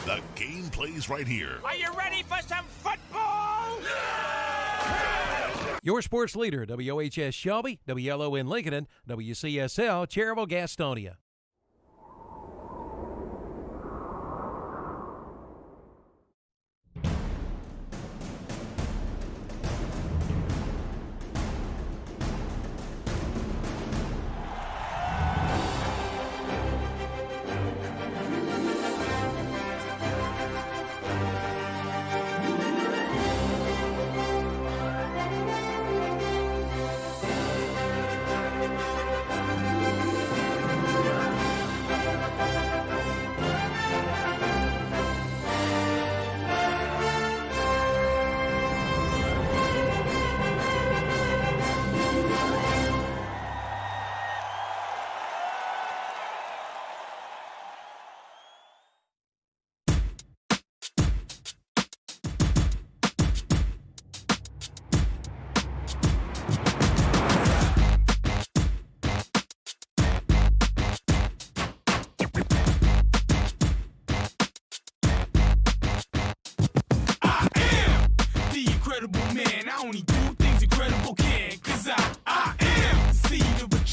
The game plays right here. Are you ready for some football? Yeah! Your sports leader, WOHS Shelby, WLON Lincoln, and WCSL Cherryville Gastonia.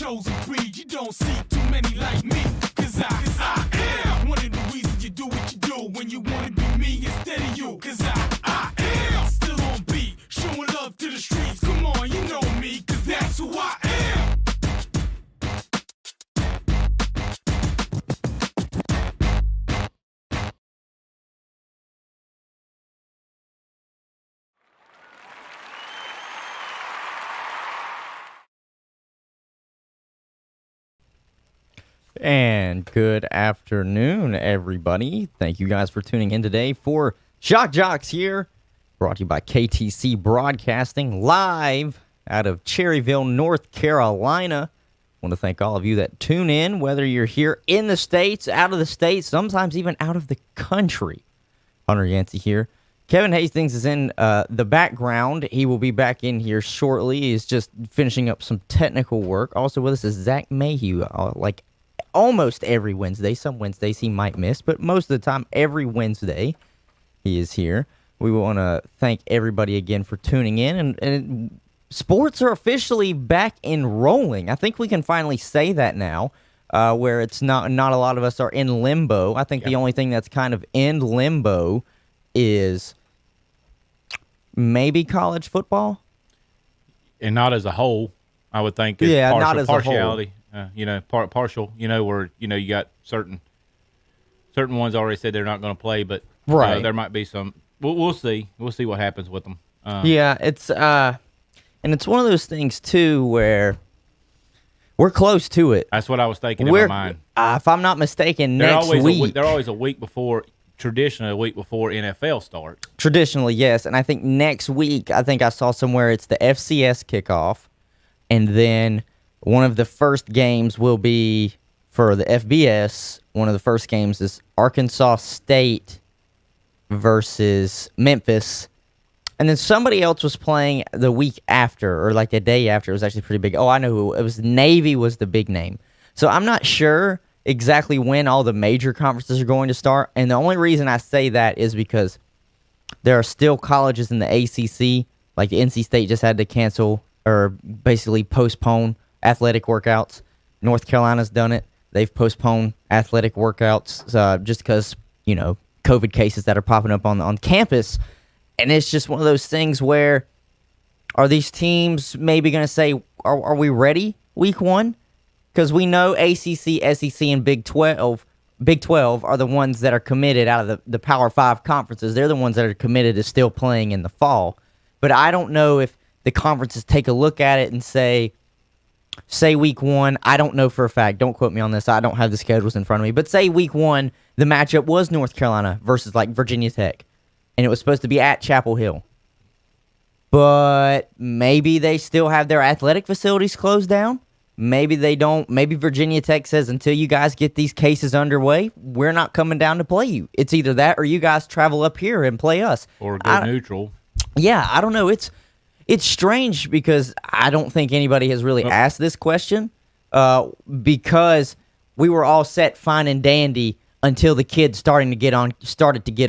chosen breed. You don't see too many like me, cause I am one of the reasons you do what you do when you wanna be me instead of you, cause I am still on beat, showing love to the streets. Come on, you know me, cause that's who I am. And good afternoon, everybody. Thank you guys for tuning in today for Shock Joxx here, brought to you by KTC Broadcasting, live out of Cherryville, North Carolina. I want to thank all of you that tune in, whether you're here in the States, out of the States, sometimes even out of the country. Hunter Yancey here. Kevin Hastings is in the background. He will be back in here shortly. He's just finishing up some technical work. Also with us is Zac Mayhue, like almost every Wednesday. Some Wednesdays he might miss, but most of the time, every Wednesday, he is here. We want to thank everybody again for tuning in. And sports are officially back and rolling. I think we can finally say that now, where it's not a lot of us are in limbo. I think the only thing that's kind of in limbo is maybe college football. And not as a whole, I would think. Not as partiality. a whole. Partial, where, you got certain ones already said they're not going to play, but right. There might be some. We'll see. We'll see what happens with them. It's and it's one of those things too where we're close to it. That's what I was thinking in my mind. If I'm not mistaken, next week. They're always a week before. Traditionally, a week before NFL starts. Traditionally, yes, and I think next week. I think I saw somewhere it's the FCS kickoff, and then one of the first games will be for the FBS. One of the first games is Arkansas State versus Memphis. And then somebody else was playing the week after, or like the day after. It was actually pretty big. Oh, I know who. It was Navy was the big name. So I'm not sure exactly when all the major conferences are going to start. And the only reason I say that is because there are still colleges in the ACC. Like NC State just had to cancel or basically postpone athletic workouts. North Carolina's done it. They've postponed athletic workouts just because, COVID cases that are popping up on campus. And it's just one of those things where are these teams maybe going to say, are we ready week one? Because we know ACC, SEC, and Big 12 are the ones that are committed out of the Power 5 conferences. They're the ones that are committed to still playing in the fall. But I don't know if the conferences take a look at it and say week one, I don't know for a fact, don't quote me on this, I don't have the schedules in front of me, but say week one, the matchup was North Carolina versus like Virginia Tech, and it was supposed to be at Chapel Hill. But maybe they still have their athletic facilities closed down. Maybe they don't. Maybe Virginia Tech says, until you guys get these cases underway, we're not coming down to play you. It's either that or you guys travel up here and play us. Or go neutral. Yeah, I don't know. It's strange because I don't think anybody has really asked this question because we were all set fine and dandy until the kids started to get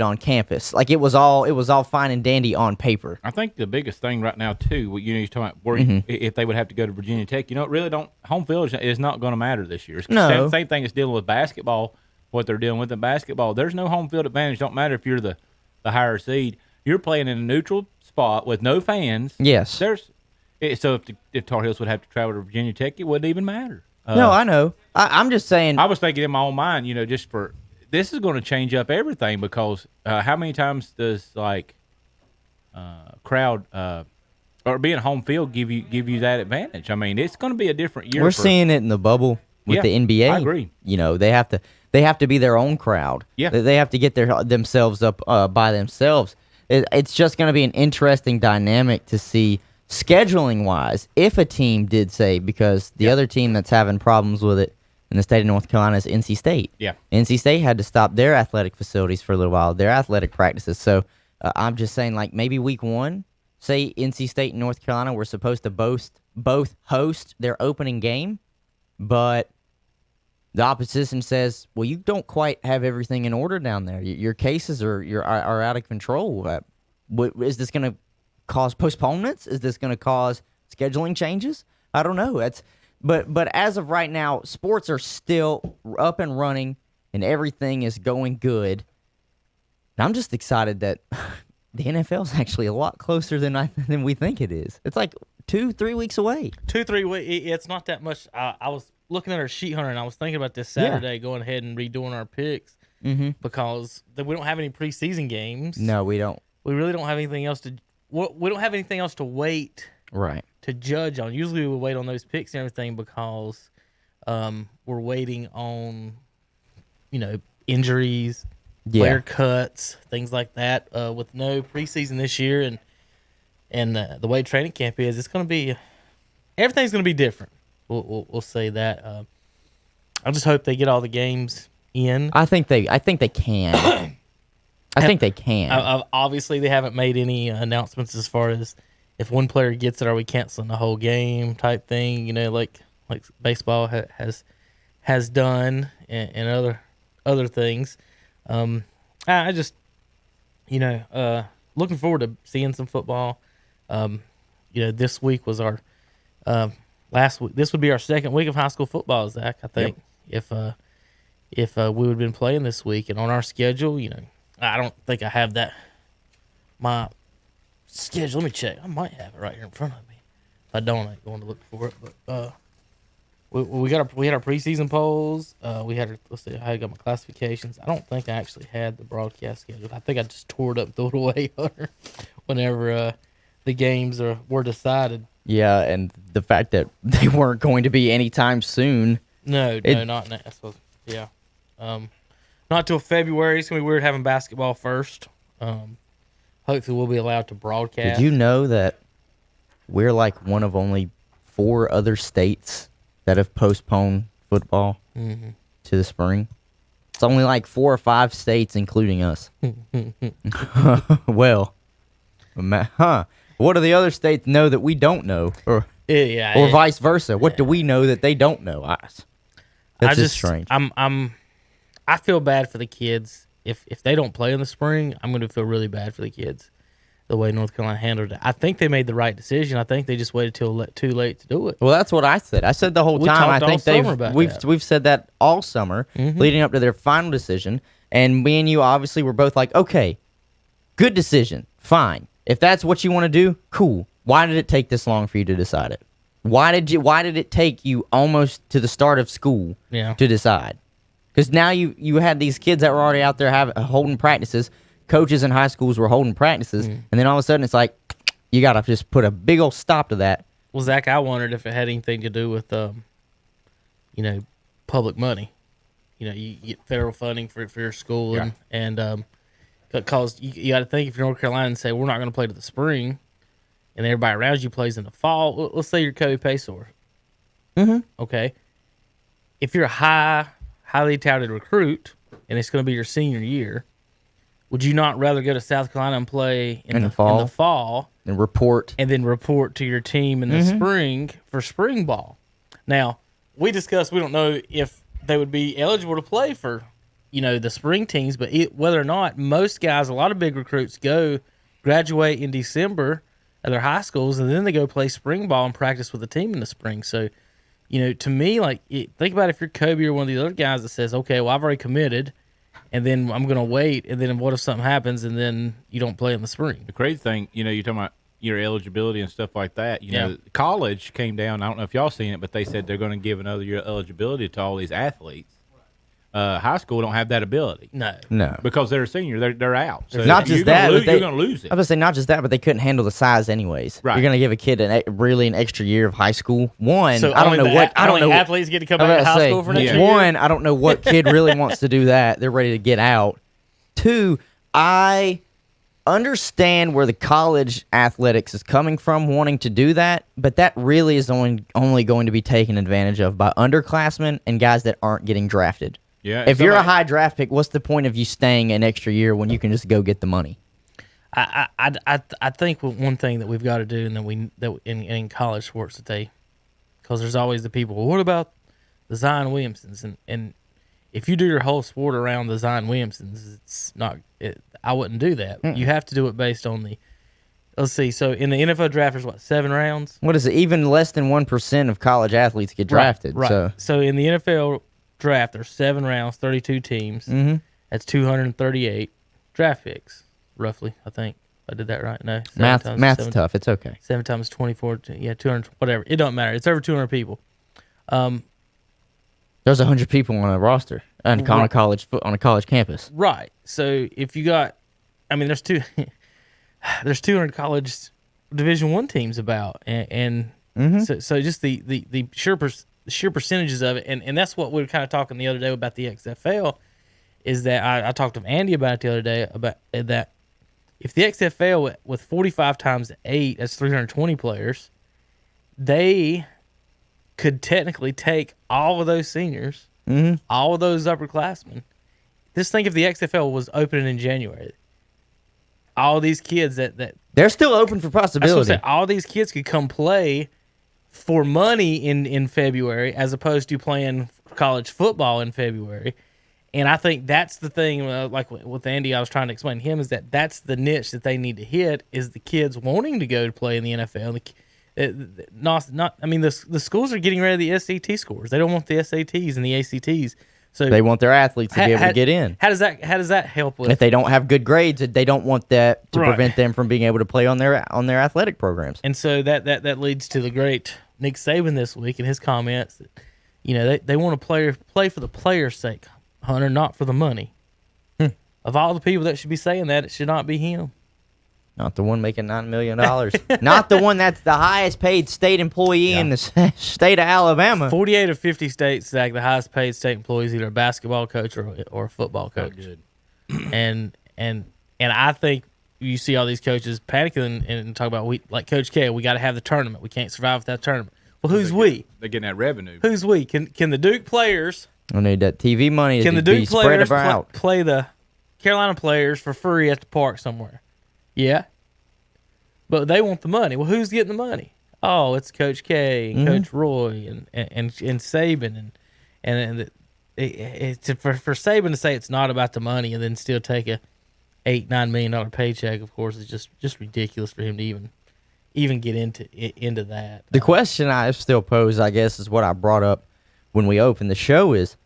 on campus. Like it was all fine and dandy on paper. I think the biggest thing right now too, you're talking about where if they would have to go to Virginia Tech, it really don't. Home field is not going to matter this year. It's No. same thing as dealing with basketball. What they're dealing with in basketball, there's no home field advantage. Don't matter if you're the higher seed. You're playing in a neutral spot with no fans. Yes. So if Tar Heels would have to travel to Virginia Tech, it wouldn't even matter. No, I know. I'm just saying. I was thinking in my own mind, just for this is going to change up everything because how many times does crowd or being home field give you that advantage? I mean, it's going to be a different year. We're seeing it in the bubble with the NBA. I agree. They have to be their own crowd. Yeah. They have to get themselves up by themselves. It's just going to be an interesting dynamic to see scheduling wise if a team did say, because the other team that's having problems with it in the state of North Carolina is NC State. Yeah. NC State had to stop their athletic facilities for a little while, their athletic practices. So I'm just saying, like, maybe week 1, say NC State and North Carolina were supposed to both host their opening game, but the opposition says, well, you don't quite have everything in order down there. Your cases are out of control. Is this going to cause postponements? Is this going to cause scheduling changes? I don't know. But as of right now, sports are still up and running, and everything is going good. And I'm just excited that the NFL is actually a lot closer than we think it is. It's like 2-3 weeks away. 2-3 weeks. It's not that much. I was looking at our sheet, Hunter, and I was thinking about this Saturday, going ahead and redoing our picks because we don't have any preseason games. No, we don't. We really don't have anything else to. We don't have anything else to wait. Right. To judge on. Usually we would wait on those picks and everything because we're waiting on, injuries, player cuts, things like that. With no preseason this year and the way training camp is, it's going to be everything's going to be different. We'll say that. I just hope they get all the games in. I think they can. I think they can. Obviously, they haven't made any announcements as far as if one player gets it, are we canceling the whole game type thing? Like baseball has done and other things. I just looking forward to seeing some football. This week was our last week. This would be our second week of high school football, Zach. I think if we would have been playing this week and on our schedule, I don't think I have my schedule. Let me check. I might have it right here in front of me. If I don't, I'm going to look for it. But we had our preseason polls. Let's see. I got my classifications. I don't think I actually had the broadcast schedule. I think I just tore it up, threw it away whenever the games were decided. Yeah, and the fact that they weren't going to be anytime soon. No, not now. Yeah. Not till February. It's going to be weird having basketball first. Hopefully we'll be allowed to broadcast. Did you know that we're like one of only 4 other states that have postponed football to the spring? It's only like 4 or 5 states, including us. Well, what do the other states know that we don't know? Or vice versa. What do we know that they don't know? That's just strange. I feel bad for the kids. If they don't play in the spring, I'm going to feel really bad for the kids. The way North Carolina handled it, I think they made the right decision. I think they just waited till too late to do it. Well, that's what I said. I said the whole time. I think we've said that all summer, leading up to their final decision. And me and you obviously were both like, okay, good decision, fine. If that's what you want to do, cool. Why did it take this long for you to decide it? Why did it take you almost to the start of school to decide? Because now you had these kids that were already out there holding practices. Coaches in high schools were holding practices. And then all of a sudden it's like, you got to just put a big old stop to that. Well, Zach, I wondered if it had anything to do with, public money. You get federal funding for your school. And because you got to think if you're North Carolina and say, we're not going to play to the spring, and everybody around you plays in the fall. Let's say you're Kobe Paysor. Okay. If you're a highly touted recruit, and it's going to be your senior year, would you not rather go to South Carolina and play in the fall and report to your team in the spring for spring ball? Now, we discussed we don't know if they would be eligible to play for the spring teams, but whether or not most guys, a lot of big recruits graduate in December at their high schools, and then they go play spring ball and practice with the team in the spring. So, to me, think about if you're Kobe or one of the other guys that says, okay, well, I've already committed, and then I'm going to wait, and then what if something happens, and then you don't play in the spring? The crazy thing, you're talking about your eligibility and stuff like that. College came down. I don't know if y'all seen it, but they said they're going to give another year of eligibility to all these athletes. High school don't have that ability. No. Because they're a senior. They're out. So not just that, you're going to lose it. I was going to say, not just that, but they couldn't handle the size anyways. Right. You're going to give a kid an extra year of high school. One, So I don't know what. I don't know. athletes get to come back to high school for next year. One, I don't know what kid really wants to do that. They're ready to get out. Two, I understand where the college athletics is coming from wanting to do that, but that really is only going to be taken advantage of by underclassmen and guys that aren't getting drafted. Yeah. If you're a high draft pick, what's the point of you staying an extra year when you can just go get the money? I think one thing that we've got to do, and that in college sports because there's always the people. Well, what about the Zion Williamsons? And if you do your whole sport around the Zion Williamsons, it's not. I wouldn't do that. You have to do it based on the. Let's see. So in the NFL draft, there's 7 rounds. What is it? Even less than 1% of college athletes get drafted. Right. So in the NFL draft, there's 7 rounds, 32 teams. Mm-hmm. That's 238 draft picks, roughly. I think I did that right. No, math's tough. It's okay. 7 times 24. 200. Whatever. It don't matter. It's over 200 people. There's 100 people on a roster on a college campus. Right. So if you got, there's 200 college Division I teams about, and so just the sheer percentages of it, and that's what we were kind of talking the other day about the XFL, is that I talked to Andy about it the other day about that if the XFL with 45 times 8, that's 320 players, they could technically take all of those seniors, all of those upperclassmen. Just think if the XFL was opening in January. All these kids that they're still open for possibility. All these kids could come play for money in February as opposed to playing college football in February. And I think that's the thing, like with Andy, I was trying to explain to him, is that's the niche that they need to hit, is the kids wanting to go to play in the NFL. The schools are getting rid of the SAT scores. They don't want the SATs and the ACTs. So they want their athletes to be able to get in. How does that help with? If they don't have good grades, they don't want that to prevent them from being able to play on their athletic programs. And so that leads to the great Nick Saban this week in his comments that they want to play for the player's sake, Hunter, not for the money. Of all the people that should be saying that, it should not be him. Not the one making $9 million. Not the one that's the highest paid state employee in the state of Alabama. 48 of 50 states, Zach, the highest paid state employee is either a basketball coach or a football coach. Good. And I think you see all these coaches panicking and talk about, like Coach K, we got to have the tournament. We can't survive without the tournament. Well, who's we? They're getting that revenue. Who's we? Can the Duke players? I need that TV money can to the Duke be spread players about. Play the Carolina players for free at the park somewhere? Yeah. But they want the money. Well, who's getting the money? Oh, it's Coach K and Coach Roy and Saban and it's for Saban to say it's not about the money and then still take a $8-9 million paycheck. Of course, is just ridiculous for him to even get into that. The question I still pose, I guess, is what I brought up when we opened the show is,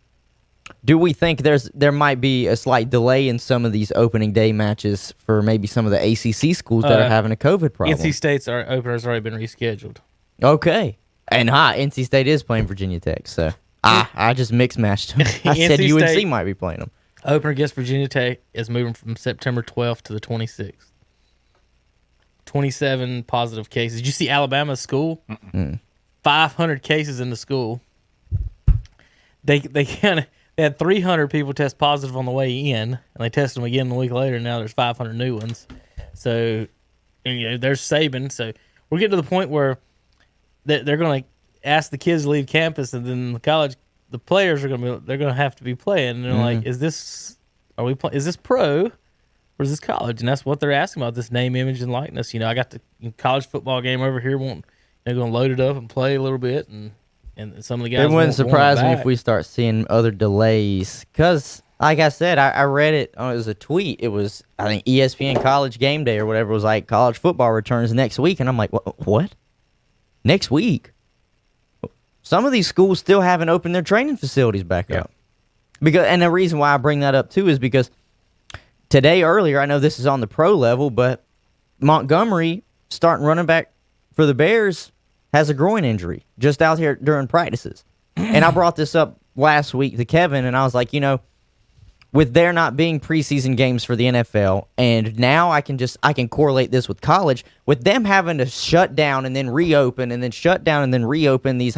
do we think there might be a slight delay in some of these opening day matches for maybe some of the ACC schools that are having a COVID problem? NC State's opener has already been rescheduled. Okay. And NC State is playing Virginia Tech, so I just mix-matched them. I said UNC State might be playing them. Opener against Virginia Tech is moving from September 12th to the 26th. 27 positive cases. Did you see Alabama's school? 500 cases in the school. They had 300 people test positive on the way in, and they tested them again a week later. And now there's 500 new ones. So, there's Saban. So we're getting to the point where they're going to ask the kids to leave campus, and then the players are going to have to be playing. And they're like, is this pro or is this college? And that's what they're asking about, this name, image, and likeness. I got the college football game over here. They're going to load it up and play a little bit, and some of the guys. It wouldn't surprise me if we start seeing other delays, because like I said, I read it. It was a tweet. It was, I think, ESPN College Game Day or whatever. It was like college football returns next week, and I'm like, what? Next week? Some of these schools still haven't opened their training facilities back up. And the reason why I bring that up too is because today earlier, I know this is on the pro level, but Montgomery, starting running back for the Bears, has a groin injury just out here during practices. And I brought this up last week to Kevin, and I was like, with there not being preseason games for the NFL, and now I can correlate this with college, with them having to shut down and then reopen and then shut down and then reopen these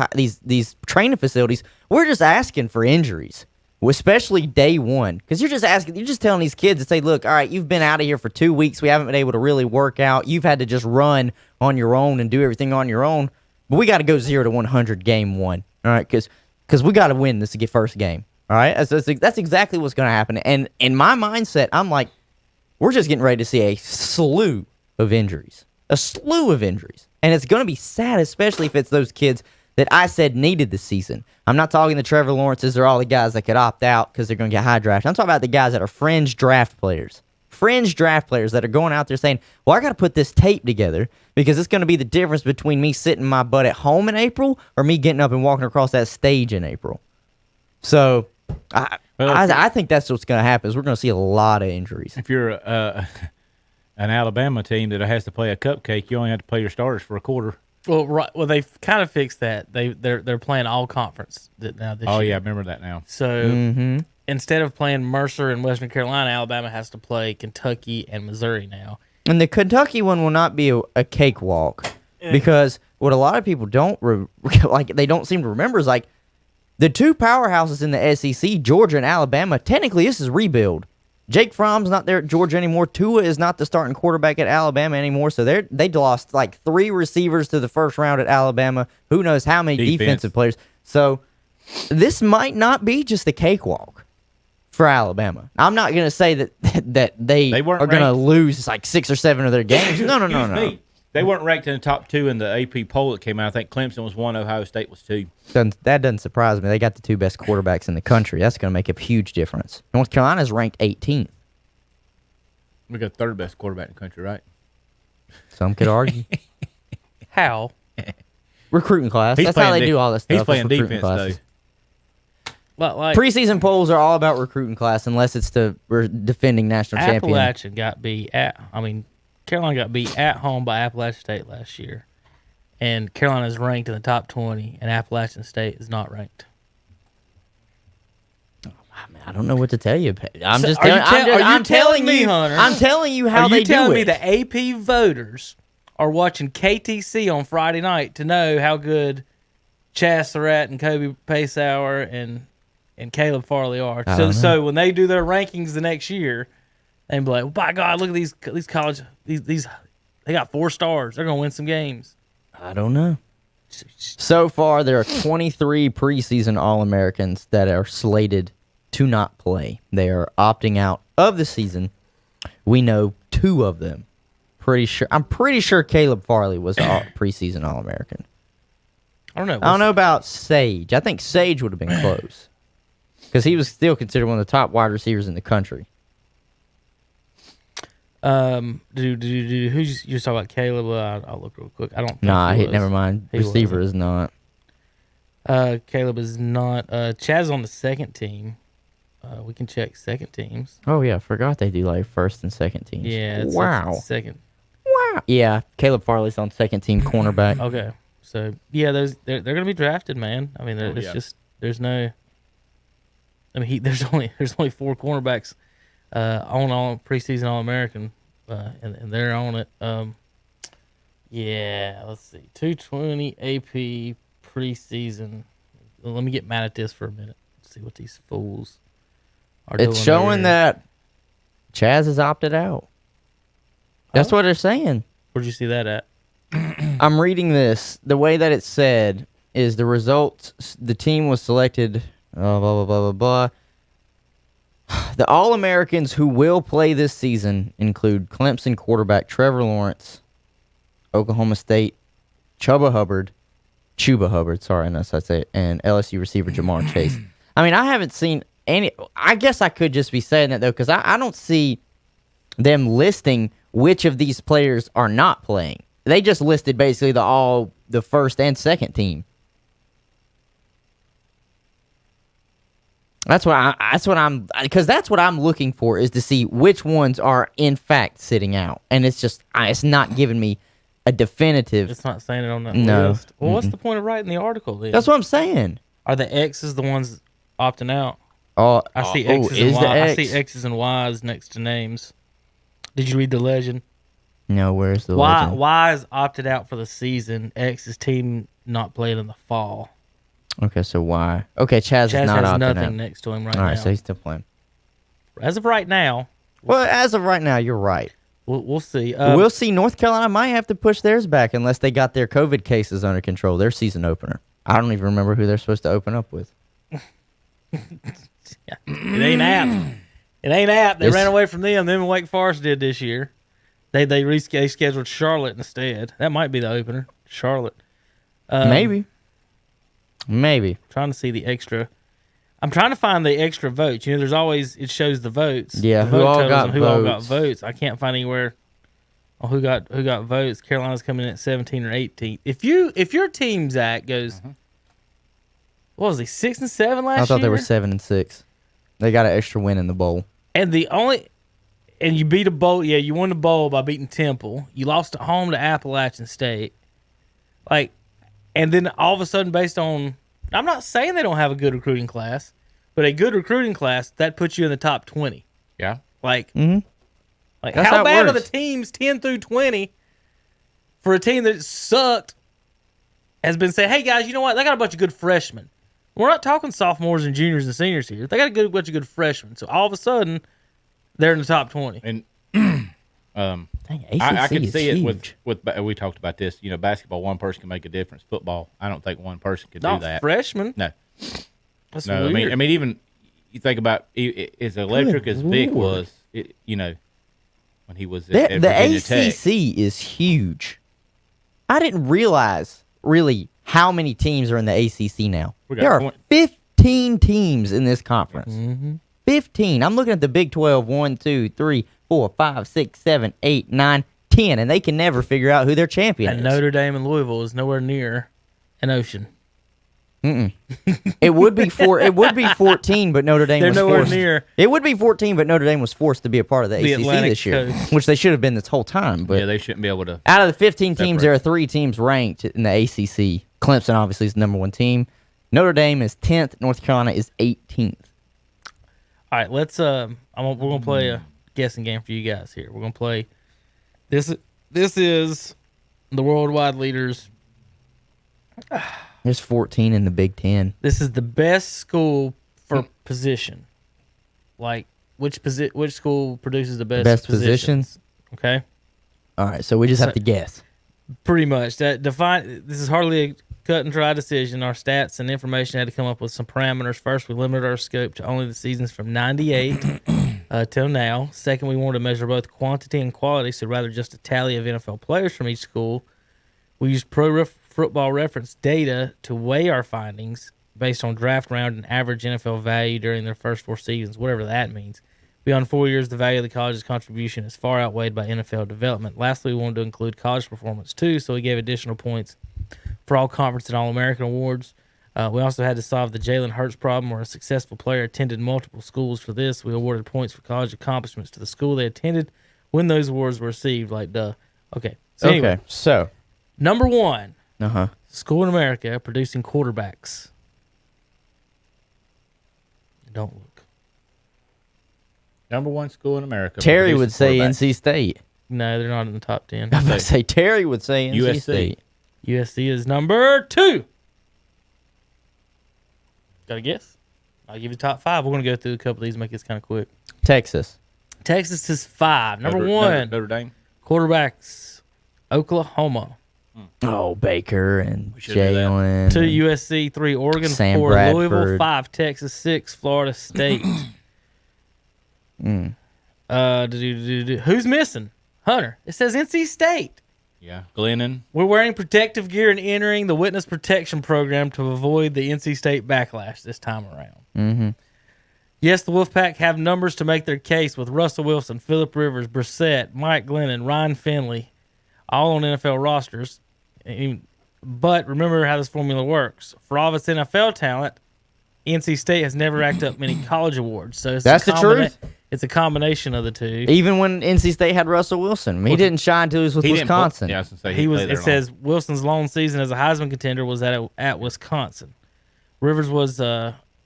training facilities, we're just asking for injuries, especially day one, because you're just telling these kids to say, look, all right, you've been out of here for 2 weeks, we haven't been able to really work out, you've had to just run on your own and do everything on your own, but we got to go 0 to 100 game one, all right, because we got to win this to get first game. All right, that's exactly what's going to happen. And in my mindset, I'm like, we're just getting ready to see a slew of injuries. And it's going to be sad, especially if it's those kids that I said needed the season. I'm not talking the Trevor Lawrences or all the guys that could opt out because they're going to get high draft. I'm talking about the guys that are fringe draft players. Fringe draft players that are going out there saying, well, I got to put this tape together because it's going to be the difference between me sitting my butt at home in April or me getting up and walking across that stage in April. So I think that's what's going to happen is we're going to see a lot of injuries. If you're an Alabama team that has to play a cupcake, you only have to play your starters for a quarter. Well, right. Well, they've kind of fixed that. They're playing all conference now this year. Oh, yeah, I remember that now. So instead of playing Mercer and Western Carolina, Alabama has to play Kentucky and Missouri now. And the Kentucky one will not be a cakewalk because what a lot of people they don't seem to remember is like, the two powerhouses in the SEC, Georgia and Alabama, technically this is rebuild. Jake Fromm's not there at Georgia anymore. Tua is not the starting quarterback at Alabama anymore. So they lost like 3 receivers to the first round at Alabama. Who knows how many defensive players. So this might not be just a cakewalk for Alabama. I'm not going to say that they are going to lose like 6 or 7 of their games. No. They weren't ranked in the top 2 in the AP poll that came out. I think Clemson was 1, Ohio State was 2. That doesn't surprise me. They got the 2 best quarterbacks in the country. That's going to make a huge difference. North Carolina's ranked 18th. We got 3rd best quarterback in the country, right? Some could argue. How? Recruiting class. That's how they do all this stuff. He's playing defense, though. Like, preseason polls are all about recruiting class unless it's we're defending national champion. Appalachian got beat Carolina got beat at home by Appalachian State last year, and Carolina is ranked in the top 20, and Appalachian State is not ranked. I don't know what to tell you. I'm telling me, Hunter? I'm telling you how they do it. Are you telling me the AP voters are watching KTC on Friday night to know how good Chaz Surratt and Kobe Paysauer and Caleb Farley are? So when they do their rankings the next year, and be like, well, by God, look at these college, these they got 4 stars. They're gonna win some games. I don't know. So far, there are 23 preseason All-Americans that are slated to not play. They are opting out of the season. We know 2 of them. I'm pretty sure Caleb Farley was a preseason All-American. I don't know. I don't know about Sage. I think Sage would have been close because he was still considered one of the top wide receivers in the country. Who's you talking about? Caleb? I'll look real quick. I don't. Never mind. Receiver is not. Caleb is not. Chaz on the second team. We can check second teams. Oh yeah, I forgot they do like first and second teams. Yeah. Wow. Second. Wow. Yeah, Caleb Farley's on second team cornerback. Okay. So yeah, they're gonna be drafted, man. I mean, there's no. I mean, there's only 4 cornerbacks. On all preseason All-American, and they're on it. Yeah, let's see. 220 AP preseason. Let me get mad at this for a minute. See what these fools are doing. It's showing that Chaz has opted out. That's what they're saying. Where'd you see that at? I'm reading this. The way that it's said is the results. The team was selected. Blah blah blah blah blah. The All-Americans who will play this season include Clemson quarterback Trevor Lawrence, Oklahoma State Chuba Hubbard, sorry, that's how I say it, and LSU receiver Jamar Chase. I mean, I haven't seen I guess I could just be saying that though, because I don't see them listing which of these players are not playing. They just listed basically the first and second team. That's what I'm looking for, is to see which ones are in fact sitting out, and it's not giving me a definitive. It's not saying it on that No. list. Well, what's the point of writing the article then? That's what I'm saying. Are the X's the ones opting out? Oh, I see oh, X's is and the Y. I X? see X's and Y's next to names. Did you read the legend? No, where's the Y legend? Y is opted out for the season. X's team not playing in the fall. Okay, so why? Okay, Chaz is Chaz not has opting nothing out. next to him right All right, now. so he's still playing. As of right now, Well, as of right now, you're right. we'll see. We'll see. North Carolina might have to push theirs back unless they got their COVID cases under control. Their season opener. I don't even remember who they're supposed to open up with. It ain't apt. It ain't apt. They It's- ran away from them. Them and Wake Forest did this year. They rescheduled Charlotte instead. That might be the opener. Charlotte. Maybe. Trying to see the extra. I'm trying to find the extra votes. You know, there's always, it shows the votes. Yeah, the who vote all totals got and who all got votes. votes. I can't find anywhere on who got votes. Carolina's coming in at 17 or 18. If your team, Zach, goes, what was he, 6 and 7 last year? I thought they were 7 and 6. They got an extra win in the bowl. And you beat a bowl. Yeah, you won the bowl by beating Temple. You lost at home to Appalachian State. And then all of a sudden, based on, I'm not saying they don't have a good recruiting class, but a good recruiting class, that puts you in the top 20. Yeah. Like That's how how it bad are the works. teams 10 through 20 for a team that sucked, has been saying, hey, guys, you know what? They got a bunch of good freshmen. We're not talking sophomores and juniors and seniors here. They got a bunch of good freshmen. So all of a sudden, they're in the top 20. And Dang, ACC I can is see it huge. with we talked about this. You know, basketball, one person can make a difference. Football, I don't think one person could Not do that. freshmen. No, That's no. weird. I mean, even you think about as electric as Vic Lord. was, you know, when he was The at Virginia Tech. ACC is huge. I didn't realize really how many teams are in the ACC now. We got There are 20 15 teams in this conference. Mm-hmm. 15. I'm looking at the Big 12. 1, 2, 3, 4, 5, 6, 7, 8, 9, 10, and they can never figure out who their champion And is. Notre Dame and Louisville is nowhere near an ocean. It would be 14, but Notre Dame They're was nowhere forced. near. It would be 14, but Notre Dame was forced to be a part of the The ACC Atlantic this year, Coast. which they should have been this whole time. But Yeah, they shouldn't be able to. out of the 15 teams, Separate. there are 3 teams ranked in the ACC. Clemson obviously is the number 1 team. Notre Dame is 10th. North Carolina is 18th. All right, let's. We're gonna play a guessing game for you guys here. We're gonna play. This is the worldwide leaders. There's 14 in the Big 10. This is the best school for position. Like which school produces the best Positions. Okay, All right, so we just have to guess. pretty much. That This is hardly a cut and dry decision. Our stats and information had to come up with some parameters. First, we limited our scope to only the seasons from '98 till now. Second, we wanted to measure both quantity and quality, so rather just a tally of NFL players from each school. We used Football Reference data to weigh our findings based on draft round and average NFL value during their first 4 seasons, whatever that means. Beyond 4 years, the value of the college's contribution is far outweighed by NFL development. Lastly, we wanted to include college performance too, so we gave additional points for all conference and All-American awards. We also had to solve the Jalen Hurts problem, where a successful player attended multiple schools. For this, we awarded points for college accomplishments to the school they attended when those awards were received. Okay. So anyway, Okay, so. number 1, Uh-huh. school in America producing quarterbacks. Don't look. Number 1 school in America. Terry would producing say quarterbacks. NC State. No, they're not in the top 10. I was about to say Terry would say NC USC. State. USC is number 2. Got a guess? I'll give you top 5. We're going to go through a couple of these, make this kind of quick. Texas. Texas is 5. Number 1, Notre Dame. quarterbacks, Oklahoma. Oh, Baker and should do that. Jalen. 2, USC. 3, Oregon. Sam 4, Louisville. Bradford. 5, Texas. 6, Florida State. Who's missing? Hunter. It says NC State. Yeah, Glennon. We're wearing protective gear and entering the witness protection program to avoid the NC State backlash this time around. Yes, the Wolfpack have numbers to make their case with Russell Wilson, Phillip Rivers, Brissett, Mike Glennon, Ryan Finley, all on NFL rosters. But remember how this formula works. For all of its NFL talent, NC State has never racked up many college awards. So That's the truth. It's a combination of the two. Even when NC State had Russell Wilson, he didn't shine until he was with Wisconsin. Yeah, I was gonna say He was. played It there says Wilson's lone season as a Heisman contender was at Wisconsin. Rivers was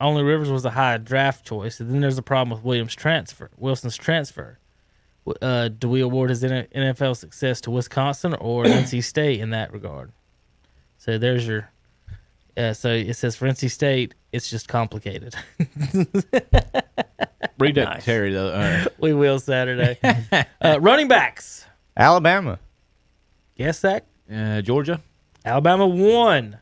only Rivers was a high draft choice, and then there's a problem with Wilson's transfer. Do we award his NFL success to Wisconsin or NC State in that regard? So there's your. So it says for NC State, it's just complicated. Read that to Terry though. We will Saturday. Running backs. Alabama. Guess that. Georgia. Alabama 1.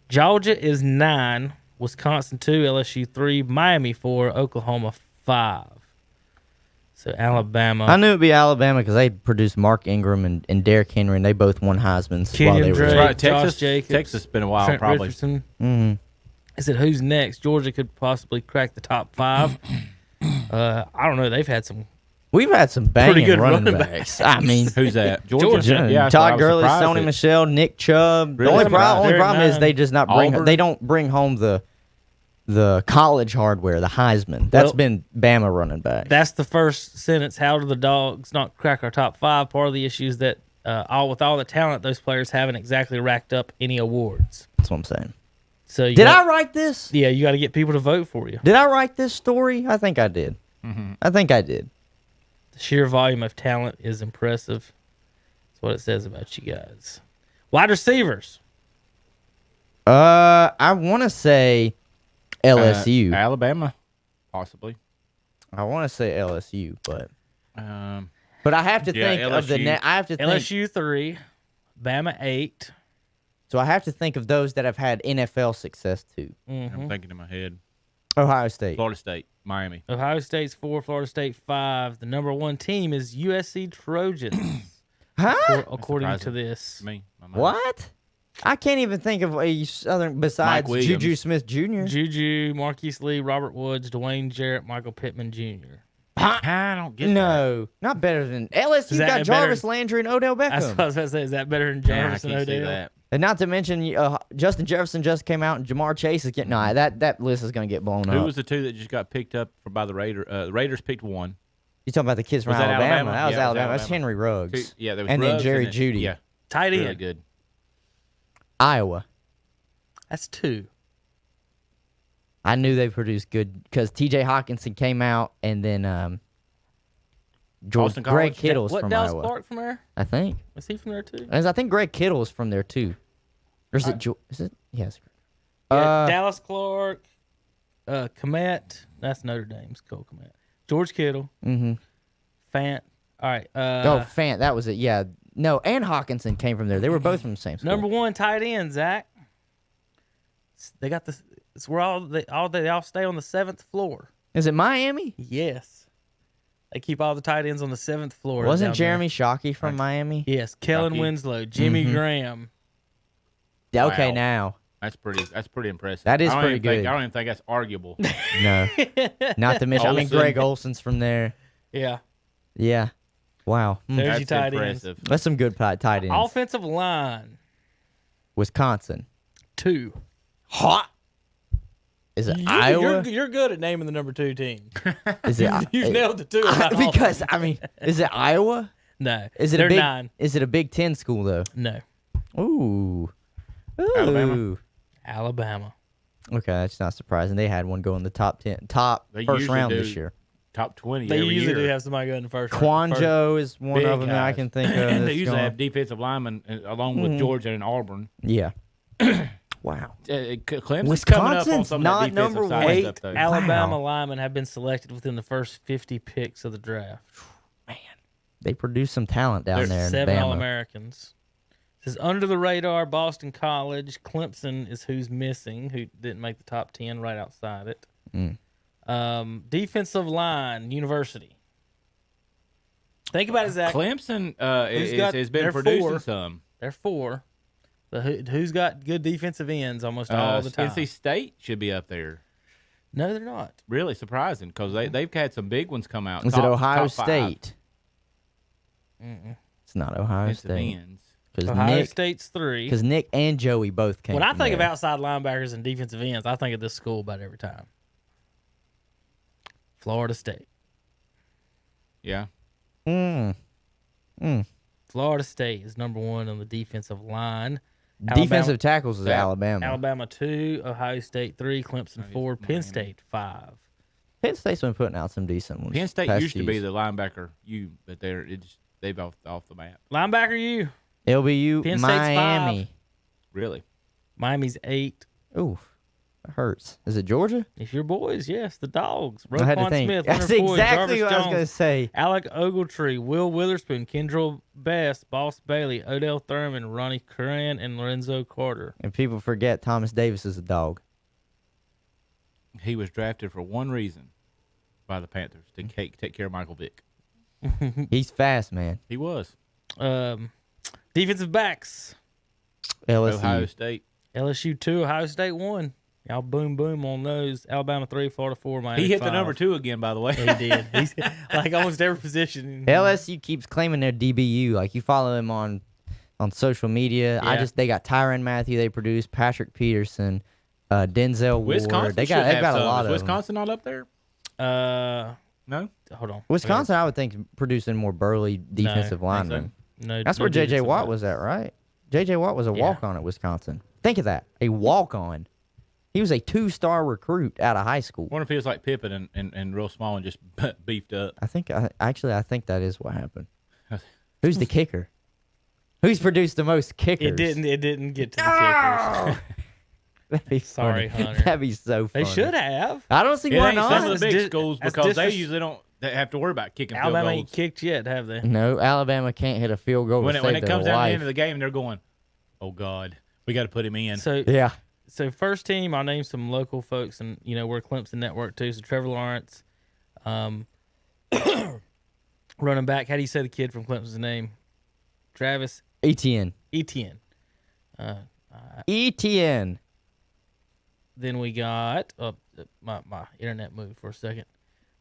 Georgia is 9. Wisconsin 2. LSU 3. Miami 4. Oklahoma 5. So Alabama. I knew it'd be Alabama because they produced Mark Ingram and Derrick Henry, and they both won Heisman's while they Kenyon were Drake, Right, Texas. Josh Jacobs, Texas been a while, Trent probably. Richardson. Mm-hmm. I said, who's next? Georgia could possibly crack the top 5. I don't know. They've had some. We've had some banging Pretty good running running backs. I mean, Who's that? Georgia. Yeah, that's what I Todd was Gurley, surprised Sony at. Michel, Nick Chubb. Really? The only They're problem is 9. they just not bring. Auburn? They don't bring home the college hardware, the Heisman. That's Well, been Bama running back. That's the first sentence. How do the Dogs not crack our top 5? Part of the issue is that with all the talent, those players haven't exactly racked up any awards. That's what I'm saying. So Did I write this? Yeah, you got to get people to vote for you. Did I write this story? I think I did. Mm-hmm. I think I did. The sheer volume of talent is impressive. That's what it says about you guys. Wide receivers. I want to say LSU. Alabama, possibly. I want to say LSU, but Um, I have to Yeah, think of the LSU. net. I have to think. LSU 3, Bama 8. So I have to think of those that have had NFL success too. I'm thinking in my head. Ohio State. Florida State, Miami. Ohio State's 4, Florida State 5. The number 1 team is USC Trojans, Huh? according to surprising. this. Me. my mind. What? I can't even think of a Southern besides Williams. Juju Smith Jr. Juju, Marquise Lee, Robert Woods, Dwayne Jarrett, Michael Pittman Jr. I don't get that. No, not better than LSU. Is that Got better- Jarvis Landry and Odell That's what I Beckham. was about to say. Is that better than Nah, I Jarvis and can't see Odell? that. And not to mention, Justin Jefferson just came out, and Jamar Chase is getting. No, that list is going to get blown Who up. was the 2 that just got picked up by the Raiders? The Raiders picked 1. You talking about the kids from Was that Alabama? Alabama? That was Yeah, it was Alabama. That's Alabama. Henry Ruggs. Yeah, there was and then Ruggs Jerry and Jeudy. Yeah, Tight end. really good. Iowa. That's 2. I knew they produced good because T.J. Hawkinson came out, and then Boston Greg College? Kittle's What, from Dallas Iowa. Clark from there? I think. Is he from there too? I think Greg Kittle is from there too. Or is it? Is it? Yes. Yeah, Dallas Clark, Komet. That's Notre Dame's Cole Komet. George Kittle. Mm-hmm. Fant. All right. Fant. That was it. Yeah. No, and Hawkinson came from there. They were both from the same school. Number 1 tight end, Zach. They got this. It's where they all stay on the 7th floor. Is it Miami? Yes. They keep all the tight ends on the 7th floor. Wasn't down Jeremy Shockey from Miami? there. Yes. Kellen Shockey. Winslow, Jimmy Graham. Yeah, okay, Wow. now That's pretty impressive. That is I don't pretty even think- good. I don't even think that's arguable. no, not to mention. I mean, Olsen. Greg Olson's from there. Yeah. Yeah. Wow. There's your That's tight ends. impressive. That's some good tight ends. Offensive line. Wisconsin. 2. Hot. Is it Iowa? You're good at naming the number 2 team. Is it? You've nailed the 2. Because I mean, is it Iowa? No. Is it They're a big? 9. Is it a Big Ten school though? No. Ooh. Ooh. Alabama? Alabama. Okay, that's not surprising. They had one go in the top 10, They first usually round do. this year. Top 20 They every usually year. do have somebody go in the first round. Quanjo is one Big of them that I guys. can think of. They that's usually gone. have defensive linemen along with Georgia and Auburn. Yeah. Wow. Clemson's coming up on Wisconsin's some not of the defensive number side 8. stuff, though. Alabama Wow. linemen have been selected within the first 50 picks of the draft. They produce some talent down There's there in 7 Bama. All-Americans. It says under the radar, Boston College. Clemson is who's missing, who didn't make the top 10 right outside it. Defensive line, University. Think about it, Zach. Clemson has been they're producing 4. some. They're 4. But who's got good defensive ends almost all the time? NC State should be up there. No, they're not. Really surprising because they've had some big ones come out. Is it Ohio State? It's not Ohio State. Ohio State's 3. Because Nick and Joey both came. When I from think of there. outside linebackers and defensive ends, I think of this school about every time. Florida State. Yeah. Florida State is number 1 on the defensive line. Defensive tackles is Alabama. Alabama 2, Ohio State 3, Clemson 4, Penn State 5. Penn State's been putting out some decent ones. Penn State used to be the linebacker but they've off the map. Linebacker U. LBU, Penn State's Miami. 5. Really? Miami's 8. Ooh, that hurts. Is it Georgia? It's your boys, yes, the Dogs. I had to Roquan think. Smith, That's Leonard Floyd, exactly Jarvis what I was Jones, going to say. Alec Ogletree, Will Witherspoon, Kendrell Best, Boss Bailey, Odell Thurman, Ronnie Curran, and Lorenzo Carter. And people forget Thomas Davis is a dog. He was drafted for one reason by the Panthers, to take care of Michael Vick. He's fast, man. He was. Defensive backs. LSU. Ohio State. LSU 2, Ohio State 1. Y'all boom on those. Alabama 3, Florida 4, Miami He hit 5. the number 2 again, by the way. He did. He's like almost every position. LSU keeps claiming their DBU. Like, you follow him on social media. Yeah. They got Tyrann Mathieu they produced, Patrick Peterson, Denzel Wisconsin Ward. They've should got have a some. lot Is of Wisconsin not up there? No? Hold on. Wisconsin, I would think, producing more burly defensive linemen. No, That's no where J.J. defensive Watt back. was at, right? J.J. Watt was a walk-on at Wisconsin. Think of that. A walk-on. He was a 2-star recruit out of high school. I wonder if he was like Pippen and real small and just beefed up. I think that is what happened. Who's the kicker? Who's produced the most kickers? It didn't get to the kickers. That'd be Sorry, funny. Hunter. That'd be so funny. They should have. I don't see It why ain't some of not. the big That's schools that's because they disres- usually don't have to worry about kicking field Alabama goals. ain't kicked yet, have they? No, Alabama can't hit a field goal When to it save their comes down to the life. end of the game, they're going, oh, God, we got to put him in. Yeah. So first team, I'll name some local folks, and we're a Clemson network too. So Trevor Lawrence, running back. How do you say the kid from Clemson's name? Travis Etienne. Etienne. Etienne. Then we got my internet moved for a second.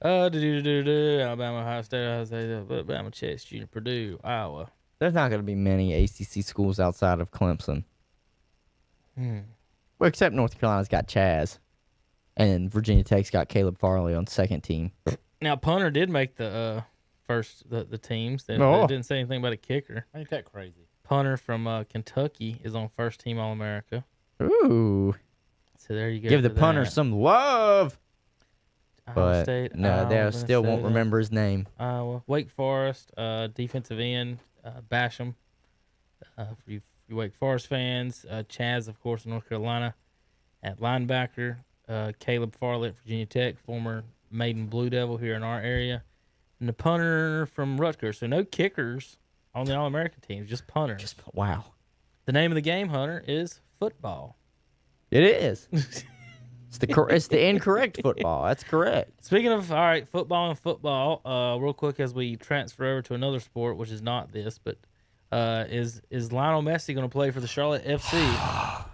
Alabama, Ohio State, Alabama, Chase Junior, Purdue, Iowa. There's not going to be many ACC schools outside of Clemson. Well, except North Carolina's got Chaz. And Virginia Tech's got Caleb Farley on second team. Now punter did make the the teams. They didn't say anything about a kicker. Ain't that crazy? Punter from Kentucky is on first team All America. Ooh. So there you go. Give the for punter that. some love. Ohio But State, no, Iowa, they still won't Minnesota, remember his name. Iowa, Wake Forest, defensive end, Basham. For you Wake Forest fans, Chaz, of course, in North Carolina. At linebacker, Caleb Farley at Virginia Tech, former Maiden Blue Devil here in our area. And the punter from Rutgers. So no kickers on the All-American teams, just punters. Wow. The name of the game, Hunter, is football. It is. It's the incorrect football. That's correct. Speaking of, all right, football, real quick as we transfer over to another sport, which is not this, but is Lionel Messi going to play for the Charlotte FC?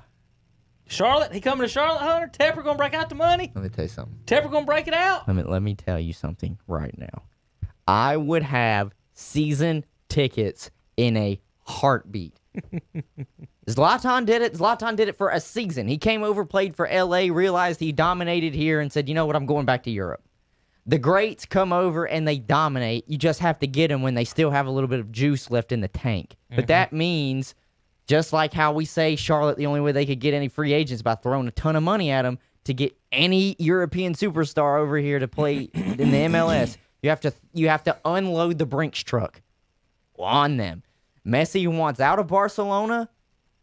Charlotte? He coming to Charlotte, Hunter? Tepper going to break out the money? Let me tell you something. Tepper going to break it out? Let me tell you something right now. I would have season tickets in a heartbeat. Zlatan did it. Zlatan did it for a season. He came over, played for LA, realized he dominated here, and said, you know what, I'm going back to Europe. The greats come over and they dominate. You just have to get them when they still have a little bit of juice left in the tank. But that means, just like how we say Charlotte, the only way they could get any free agents by throwing a ton of money at them to get any European superstar over here to play in the MLS, you have to unload the Brinks truck on them. Messi wants out of Barcelona.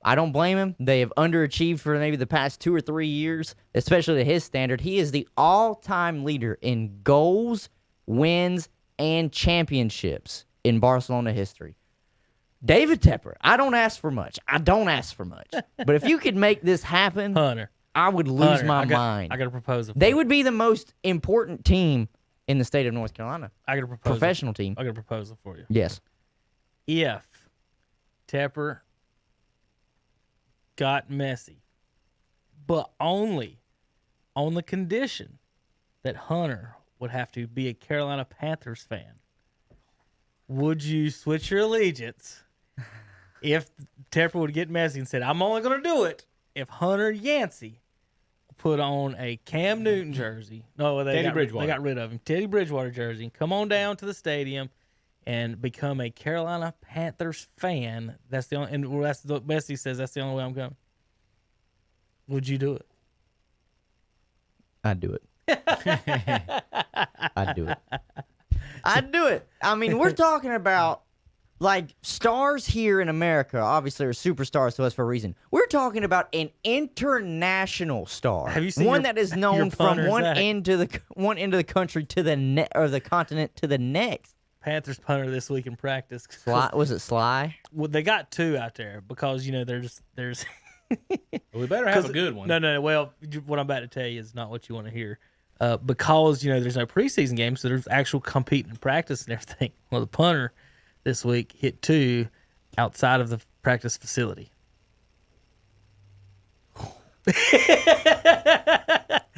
I don't blame him. They have underachieved for maybe the past 2 or 3 years, especially to his standard. He is the all-time leader in goals, wins, and championships in Barcelona history. David Tepper, I don't ask for much. But if you could make this happen, Hunter. I would lose Hunter, my mind. I got a proposal. They would be the most important team in the state of North Carolina. I got a proposal. Professional team. I got a proposal for you. Yes. If Tepper got Messi, but only on the condition that Hunter would have to be a Carolina Panthers fan, would you switch your allegiance if Tepper would get messy and said, I'm only going to do it if Hunter Yancey put on a Cam Newton jersey? No, they got rid of him. Teddy Bridgewater jersey. Come on down to the stadium and become a Carolina Panthers fan. That's the only, and that's the Messi says that's the only way I'm going. Would you do it? I'd do it. I'd do it. I'd do it. I mean, we're talking about like stars here in America. Obviously, are superstars to us for a reason. We're talking about an international star. Have you seen one that is known from one Zach? end of the country to the or the continent to the next? Panthers punter this week in practice. Sly, was it Sly? Well, they got two out there because there's. We better have a good one. No. Well, what I'm about to tell you is not what you want to hear. Because there's no preseason games, so there's actual competing in practice and everything. Well, the punter this week hit 2 outside of the practice facility.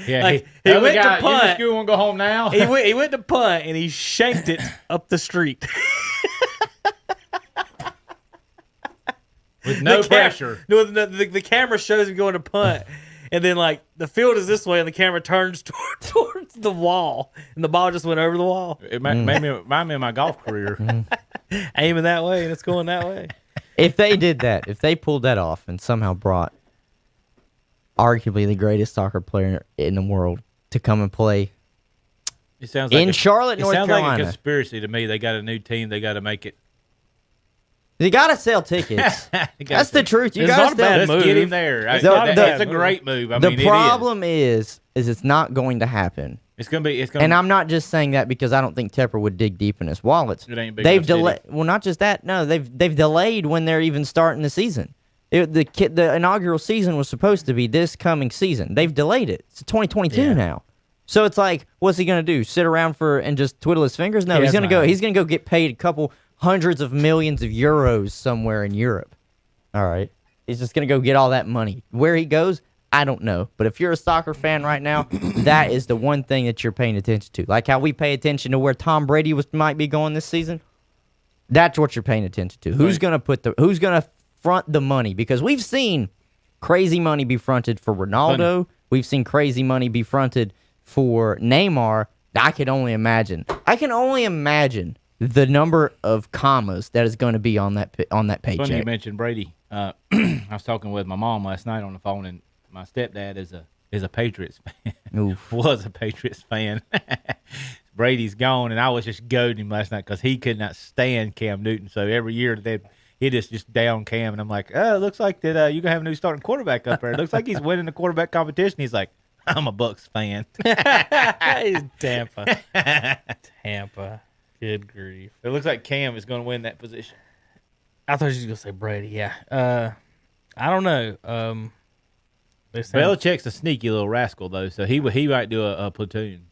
Yeah, Like, he went to punt. You want to go home now? He went to punt and he shanked it up the street. With no pressure. The camera shows him going to punt, and then like the field is this way, and the camera turns towards the wall, and the ball just went over the wall. It made me remind me of my golf career. Aiming that way, and it's going that way. If they did that, if they pulled that off and somehow brought arguably the greatest soccer player in the world to come and play It sounds like in Charlotte, North Carolina. It sounds like a conspiracy to me. They got a new team. They got to make it. You gotta sell tickets. That's the truth. You It's gotta not a bad sell. Let's get move. him there. It's That's a great move. I mean, The problem is it's not going to happen. it's going to be. It's going. And I'm not just saying that because I don't think Tepper would dig deep in his wallets. It ain't big They've enough city. delayed. Well, not just that. No, they've delayed when they're even starting the season. The inaugural season was supposed to be this coming season. They've delayed it. It's 2022 now. So it's like, what's he gonna do? Sit around and just twiddle his fingers? No, Yeah, he's gonna that's go. not- He's gonna go get paid a couple hundreds of millions of euros somewhere in Europe. All right, he's just gonna go get all that money. Where he goes, I don't know. But if you're a soccer fan right now, that is the one thing that you're paying attention to. Like how we pay attention to where Tom Brady might be going this season. That's what you're paying attention to. Who's gonna front the money? Because we've seen crazy money be fronted for Ronaldo. We've seen crazy money be fronted for Neymar. I can only imagine the number of commas that is going to be on that paycheck. Funny you mentioned Brady. I was talking with my mom last night on the phone, and my stepdad is a Patriots fan. Oof. Was a Patriots fan. Brady's gone, and I was just goading him last night because he could not stand Cam Newton. So every year he just down Cam, and I'm like, oh, it looks like that you're gonna have a new starting quarterback up there. It looks like he's winning the quarterback competition. He's like, I'm a Bucs fan. He's Tampa. Tampa. Good grief. It looks like Cam is going to win that position. I thought you were going to say Brady. Yeah. I don't know. Belichick's a sneaky little rascal, though, so he might do a platoon.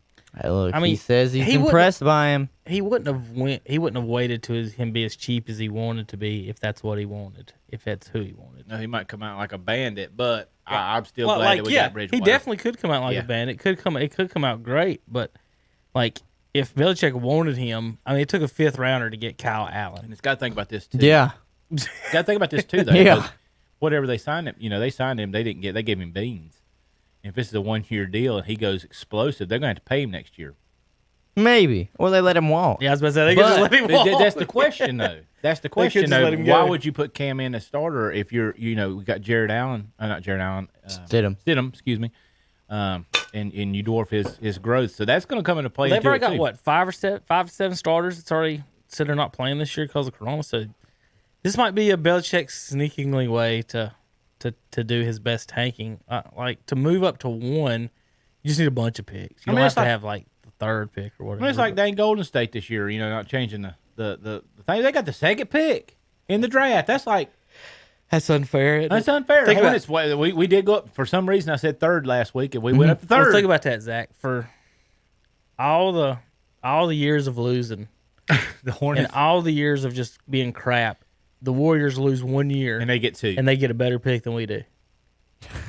Hey, look, I mean, he says he's he wouldn't- impressed by him. He wouldn't have waited to him be as cheap as he wanted to be if that's what he wanted. If that's who he wanted. No, he might come out like a bandit, but I'm still Well, glad that we got Bridgewater. he definitely could come out like Yeah. a bandit. It could come out great, but like if Belichick wanted him, I mean, it took a 5th rounder to get Kyle Allen. And it's got to think about this, too. Yeah. Got to think about this, too, though. Yeah. because Whatever they signed him, they signed him, they gave him beans. If this is a 1-year deal and he goes explosive, they're going to have to pay him next year. Maybe. Or they let him walk. Yeah, I was about to say they could just let him walk. That's the question, though. That's the question, just though. let him Why go. would you put Cam in as starter if we got Jared Allen, not Jared Allen, Stidham, excuse me, and you dwarf his growth. So that's going to come into play. They've into already it, got too. what 5 or 7 starters. It's already said they're not playing this year because of Corona. So this might be a Belichick sneakingly way to do his best tanking. Like to move up to 1, you just need a bunch of picks. You don't have to have like the 3rd pick or whatever. I mean, it's like dang Golden State this year. Not changing the thing. They got the 2nd pick in the draft. That's like that's unfair. isn't it? that's unfair. Think about- It's why we did go up for some reason. I said 3rd last week, and we went up to 3rd. Well, think about that, Zach. For all the years of losing the Hornets, and all the years of just being crap, the Warriors lose 1 year and they get 2. and they get a better pick than we do.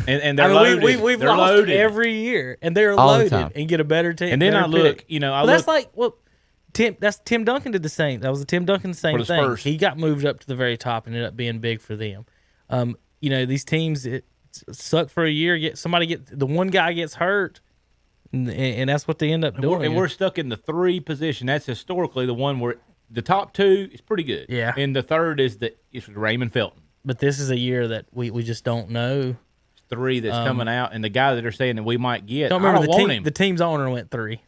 And they're loaded. We've they're lost loaded every year, and they're All the loaded time. and get a better team. And then better I look, pick. you know, That's like Tim Duncan did the same. That was the Tim Duncan same For the thing. Spurs. He got moved up to the very top and ended up being big for them. You know, these teams it suck for a year. The one guy gets hurt, and that's what they end up doing. and we're stuck in the 3 position. That's historically the one where the top 2 is pretty good. Yeah. And the third is Raymond Felton. But this is a year that we just don't know. 3 that's coming out, and the guy that they're saying that we might get, Don't remember I don't want him. the team's owner went 3.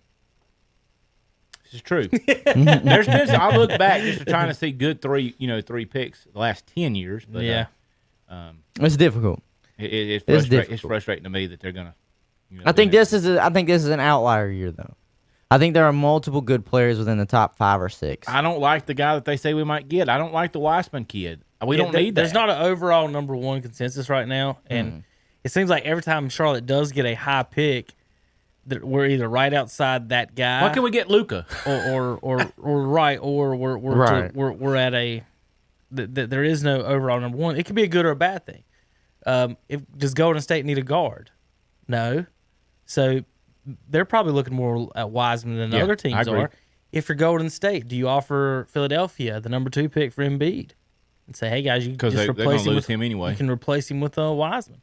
This is true. There's been. I look back just trying to see good 3 picks the last 10 years. But, Yeah. It's difficult. It's difficult. frustrating to me that they're gonna. I think this is an outlier year though. I think there are multiple good players within the top 5 or 6. I don't like the guy that they say we might get. I don't like the Weissman kid. We don't need that. There's not an overall number 1 consensus right now, and it seems like every time Charlotte does get a high pick, that we're either right outside that guy. Why can't we get Luka? or we're at a there is no overall number 1. It could be a good or a bad thing. Does Golden State need a guard? No. So they're probably looking more at Wiseman than other I teams agree. are. If you're Golden State, do you offer Philadelphia the number 2 pick for Embiid and say, "Hey guys, you can just Because they're replace gonna him lose with him anyway." You can replace him with Wiseman."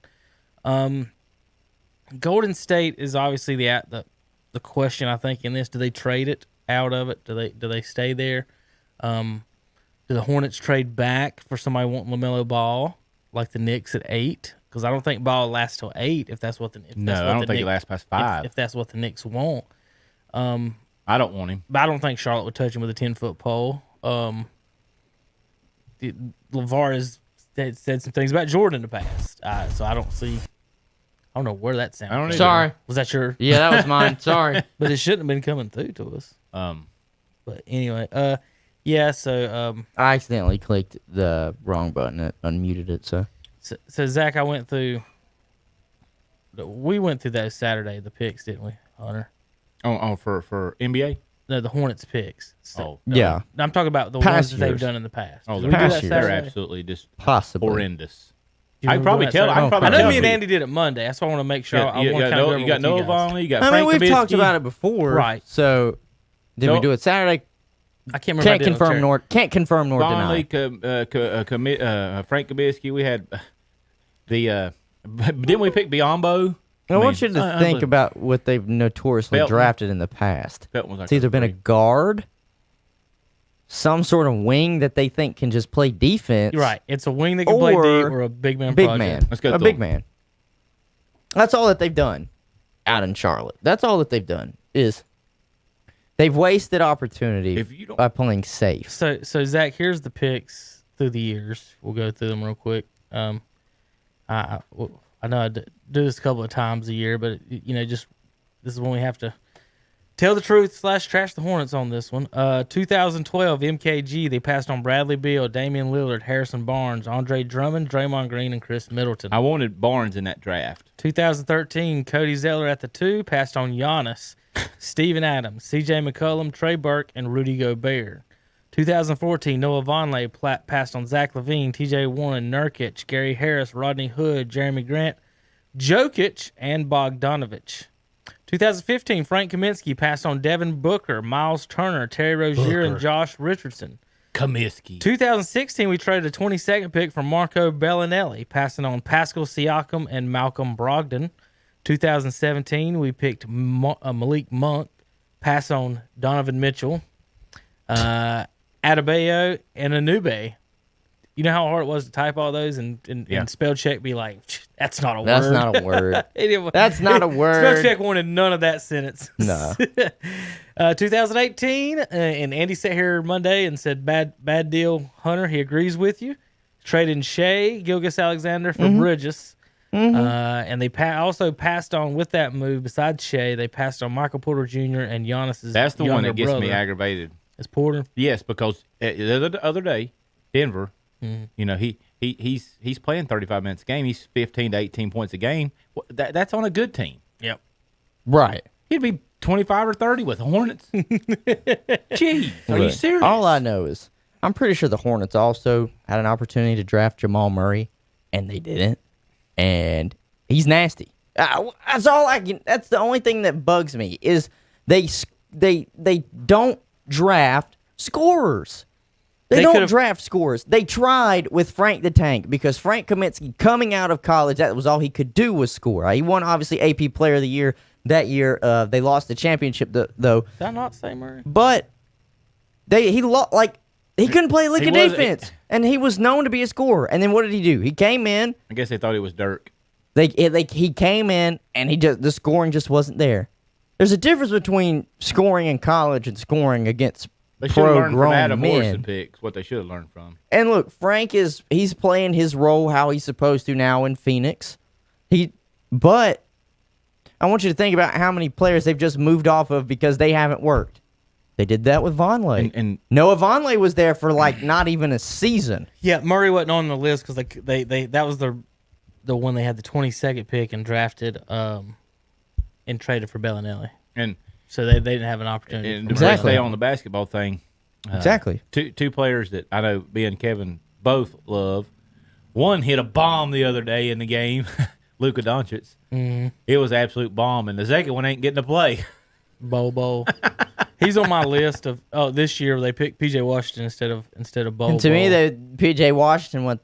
Golden State is obviously the question. I think in this, do they trade it out of it? Do they stay there? Do the Hornets trade back for somebody wanting LaMelo Ball like the Knicks at 8? Because I don't think Ball lasts till 8. If that's what the I don't think he lasts past 5. If that's what the Knicks want. I don't want him. But I don't think Charlotte would touch him with a 10-foot pole. LeVar has said some things about Jordan in the past, so I don't know where that sounded. I don't either. Sorry. Was that your? Yeah, that was mine. Sorry. But it shouldn't have been coming through to us. But anyway, yeah. So I accidentally clicked the wrong button. It unmuted it. So Zach, we went through that Saturday, the picks, didn't we, Hunter? Oh, for NBA. No, the Hornets picks. So, yeah, I'm talking about the Past ones that they've years. done in the past. Oh, Did we do past that years. They're Saturday? absolutely just possibly horrendous. Do you I can probably remember tell. that I can Saturday? probably I know tell me and people. Andy did it Monday. That's why I want to make sure. I You want to kind of go you got over Noah with you guys. Vonleh, you got I mean, Frank we've talked Kaminsky. about it before, Right. So did we No. do it Saturday? I can't remember. Can't confirm nor deny. Vonleh, Frank Kaminsky. We had didn't we pick Biombo? I want you to think believe- about what they've notoriously Felton. drafted in the past. Felton was like It's either been a guard, some sort of wing that they think can just play defense. You're right. It's a wing that can play Or deep or a big man. Big project. man. Let's go a through big them. man. That's all that they've done out in Charlotte. That's all that they've done is they've wasted opportunity If you don't- by playing safe. So Zach, here's the picks through the years. We'll go through them real quick. I know I do this a couple of times a year, but just this is when we have to tell the truth / trash the Hornets on this one. 2012 MKG, they passed on Bradley Beal, Damian Lillard, Harrison Barnes, Andre Drummond, Draymond Green, and Chris Middleton. I wanted Barnes in that draft. 2013 Cody Zeller at the 2, passed on Giannis, Steven Adams, C.J. McCollum, Trey Burke, and Rudy Gobert. 2014 Noah Vonleh passed on Zach LaVine, T.J. Warren, Nurkic, Gary Harris, Rodney Hood, Jeremy Grant, Jokic, and Bogdanovich. 2015 Frank Kaminsky passed on Devin Booker, Miles Turner, Terry Rozier, and Josh Richardson. Kaminsky. 2016 we traded a 22nd pick for Marco Bellinelli, passing on Pascal Siakam and Malcolm Brogdon. 2017 we picked Malik Monk, pass on Donovan Mitchell, Adebayo, and Anube. You know how hard it was to type all those and spell check be like, that's not a word. That's not a word. Anyway, That's not a word. Spell check wanted none of that sentence. No. 2018, and Andy sat here Monday and said, bad deal, Hunter. He agrees with you. Trading Shea Gilgeous-Alexander for Bridges. And they also passed on with that move, besides Shea, they passed on Michael Porter Jr. and Giannis's That's the one younger that gets me brother. aggravated. It's Porter. Yes, because the other day, Denver, he's playing 35 minutes a game. He's 15 to 18 points a game. That's on a good team. Yep. Right. He'd be 25 or 30 with the Hornets. Gee, are you Look, serious? all I know is I'm pretty sure the Hornets also had an opportunity to draft Jamal Murray, and they didn't. And He's nasty. That's all I can. That's the only thing that bugs me is they don't draft scorers. They don't draft scorers. They tried with Frank the Tank because Frank Kaminsky, coming out of college, that was all he could do was score. He won, obviously, AP Player of the Year that year. They lost the championship, though. Did I not say Murray? But he couldn't play a lick of defense, and he was known to be a scorer. And then what did he do? He came in. I guess they thought it was Dirk. He came in, and the scoring just wasn't there. There's a difference between scoring in college and scoring against They should have learned from pro-grown Adam Morrison men. picks what they should have learned from. And look, Frank he's playing his role how he's supposed to now in Phoenix. But I want you to think about how many players they've just moved off of because they haven't worked. They did that with Vonleh. And Noah Vonleh was there for not even a season. Yeah, Murray wasn't on the list because they that was the one they had the 22nd pick and drafted and traded for Bellinelli. And so they didn't have an opportunity. And to stay on the basketball thing, Exactly. Two players that I know me and Kevin both love. One hit a bomb the other day in the game, Luka Doncic. Mm-hmm. It was absolute bomb, and the second one ain't getting to play. Bobo. He's on my list of this year they picked PJ Washington instead of Bobo. And to me, PJ Washington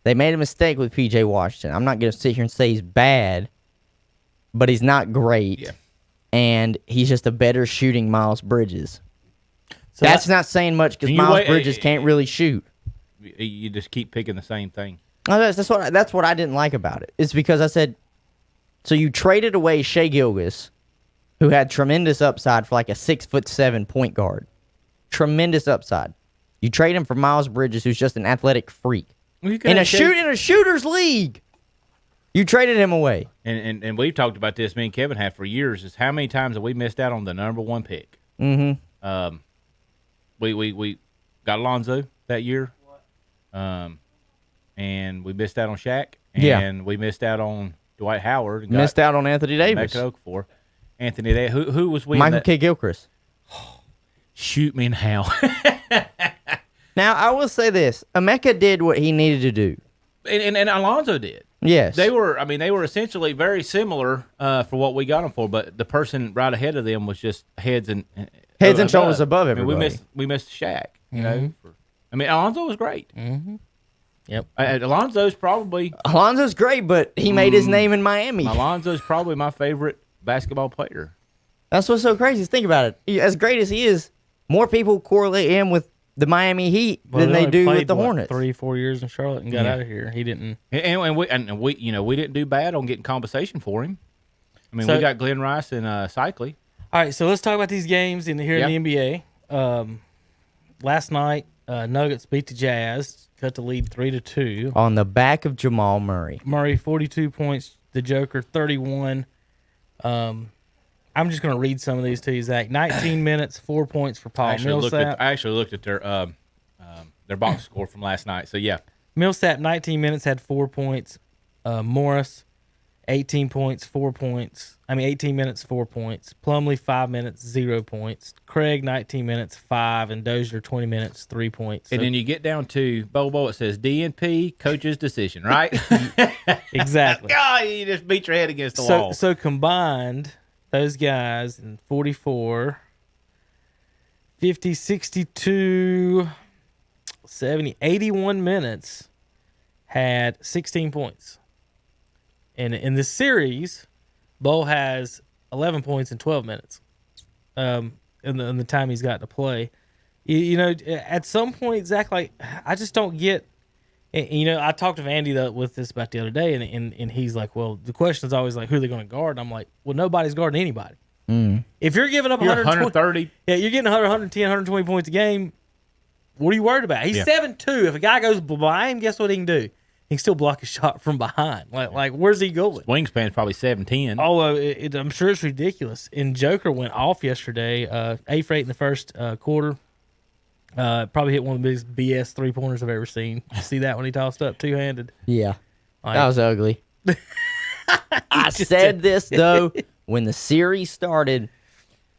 they made a mistake with PJ Washington. I'm not going to sit here and say he's bad, but he's not great. Yeah. And he's just a better shooting Miles Bridges. So that's not saying much because Miles Bridges can't really shoot. You just keep picking the same thing. No, that's what I didn't like about it. It's because I said, so you traded away Shai Gilgeous, who had tremendous upside for like a 6'7" point guard. Tremendous upside. You trade him for Miles Bridges, who's just an athletic freak. In a shooter's league. You traded him away. And we've talked about this, me and Kevin have for years, is how many times have we missed out on the number one pick? Mm-hmm. We got Alonzo that year. And we missed out on Shaq. And we missed out on Dwight Howard. And missed out on Anthony Davis. Anthony Davis. Who was we? Michael K. Gilchrist. Shoot me in hell. Now, I will say this. Emeka did what he needed to do. And Alonzo did. Yes. They were essentially very similar for what we got them for, but the person right ahead of them was just heads and shoulders above everybody. We missed Shaq, you know. Alonzo was great. Mm-hmm. Yep. Alonzo's great, but he made his name in Miami. Alonzo's probably my favorite basketball player. That's what's so crazy. Think about it. As great as he is, more people correlate him with the Miami Heat than they do with the Hornets. 3-4 years in Charlotte and got out of here. He didn't. And we didn't do bad on getting compensation for him. We got Glenn Rice and Cycli. All right, so let's talk about these games in the NBA. Last night, Nuggets beat the Jazz, cut the lead 3-2 on the back of Jamal Murray. 42 points. The Joker 31. I'm just going to read some of these to you, Zach. 19 minutes, 4 points for Paul Millsap. I actually looked at their box score from last night. So yeah, Millsap 19 minutes had 4 points. Morris 18 points, 4 points. 18 minutes, 4 points. Plumlee 5 minutes, 0 points. Craig 19 minutes, 5, and Dozier 20 minutes, 3 points. And then you get down to Bobo. It says DNP, coach's decision, right? Exactly. God, you just beat your head against the wall. So combined, those guys in 44, 50, 62, 70, 81 minutes had 16 points. And in this series, Bo has 11 points in 12 minutes in the time he's got to play. At some point, Zach, I just don't get – I talked to Andy with this about the other day, and he's like, well, the question is always like, who are they going to guard? And I'm like, well, nobody's guarding anybody. If you're giving up 130. Yeah, you're getting 100, 110, 120 points a game, what are you worried about? He's 7'2". If a guy goes by him, guess what he can do? He can still block a shot from behind. Like where's he going? Wingspan's probably 7'10". Although I'm sure it's ridiculous. And Joker went off yesterday. 8 for 8 in the first quarter. Probably hit one of the biggest BS 3-pointers I've ever seen. You see that when he tossed up two-handed? Yeah. That was ugly. I said this, though, when the series started.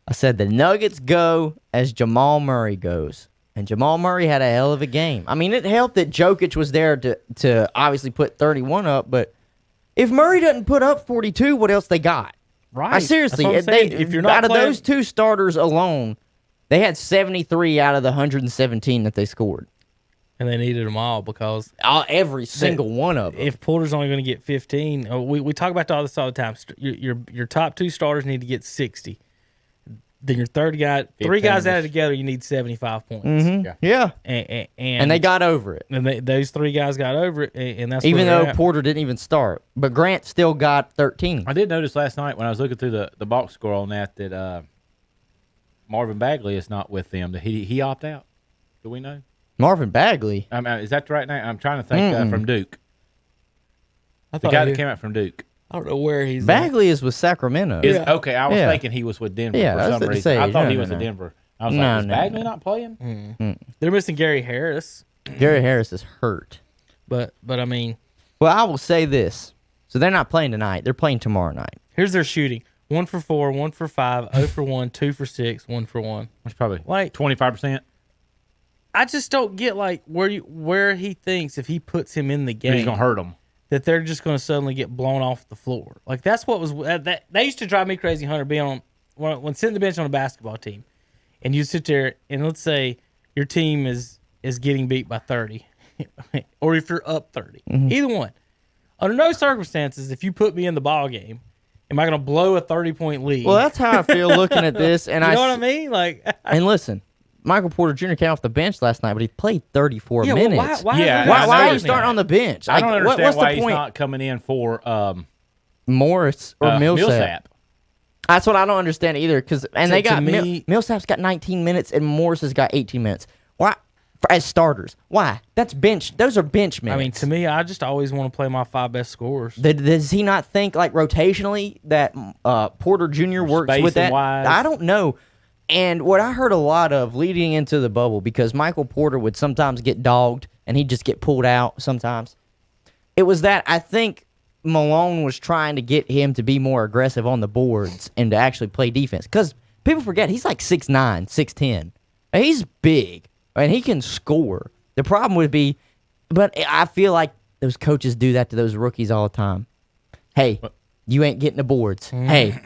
I said the Nuggets go as Jamal Murray goes. And Jamal Murray had a hell of a game. It helped that Jokic was there to obviously put 31 up, but If Murray doesn't put up 42, what else they got? Right. Seriously, That's what I'm saying. If you're not out of playing- those two starters alone, they had 73 out of the 117 that they scored. and they needed them all because Every single one of them. if Porter's only going to get 15, we talk about all this all the time. Your top two starters need to get 60. Then your third guy, three guys added together, you need 75 points. Mm-hmm. Yeah. And they got over it. And those three guys got over it, and that's Even where though they're at. Porter didn't even start. But Grant still got 13. I did notice last night when I was looking through the box score on that Marvin Bagley is not with them. He opt out. Do we know? Marvin Bagley? Is that the right name? I'm trying to think from Duke. I The thought guy that came out from Duke. I don't know where he's at. Bagley is with Sacramento. Okay, I was Yeah. thinking he was with Denver Yeah, I for was some about to reason. say, I thought no, he no, was no. at Denver. I was No, like, is no. Bagley not playing? They're missing Gary Harris, Gary Harris is hurt. but I mean, Well, I will say this. So they're not playing tonight. They're playing tomorrow night. here's their shooting: 1 for 4, 1 for 5, 0 for 1, 2 for 6, 1 for 1. It's probably Like 25%. I just don't get like where he thinks if he puts him in the game, He's going to hurt him. that they're just going to suddenly get blown off the floor. Like that's what was that used to drive me crazy, Hunter, being on when sitting the bench on a basketball team, and you sit there and let's say your team is getting beat by 30, or if you're up 30, either one. Under no circumstances, if you put me in the ball game, am I going to blow a 30-point lead? Well, that's how I feel looking at this. And you know what I mean? Like, And listen, Michael Porter Jr. came off the bench last night, but he played 34 yeah, well, minutes. why Yeah, is Why I are know you starting on the bench? I don't understand what's why the he's point? not coming in for Morris or Millsap. Millsap. That's what I don't understand either. They got me- Millsap's got 19 minutes and Morris has got 18 minutes. Why? As starters, why? That's bench. Those are bench minutes. I mean, to me, I just always want to play my 5 best scorers. Does he not think like rotationally that Porter Jr. works with that? Spacing-wise. I don't know. And what I heard a lot of leading into the bubble, because Michael Porter would sometimes get dogged and he'd just get pulled out sometimes, it was that I think Malone was trying to get him to be more aggressive on the boards and to actually play defense. Because people forget, he's like 6'9", 6'10". And he's big, and he can score. The problem would be, but I feel like those coaches do that to those rookies all the time. Hey, you ain't getting the boards. Hey,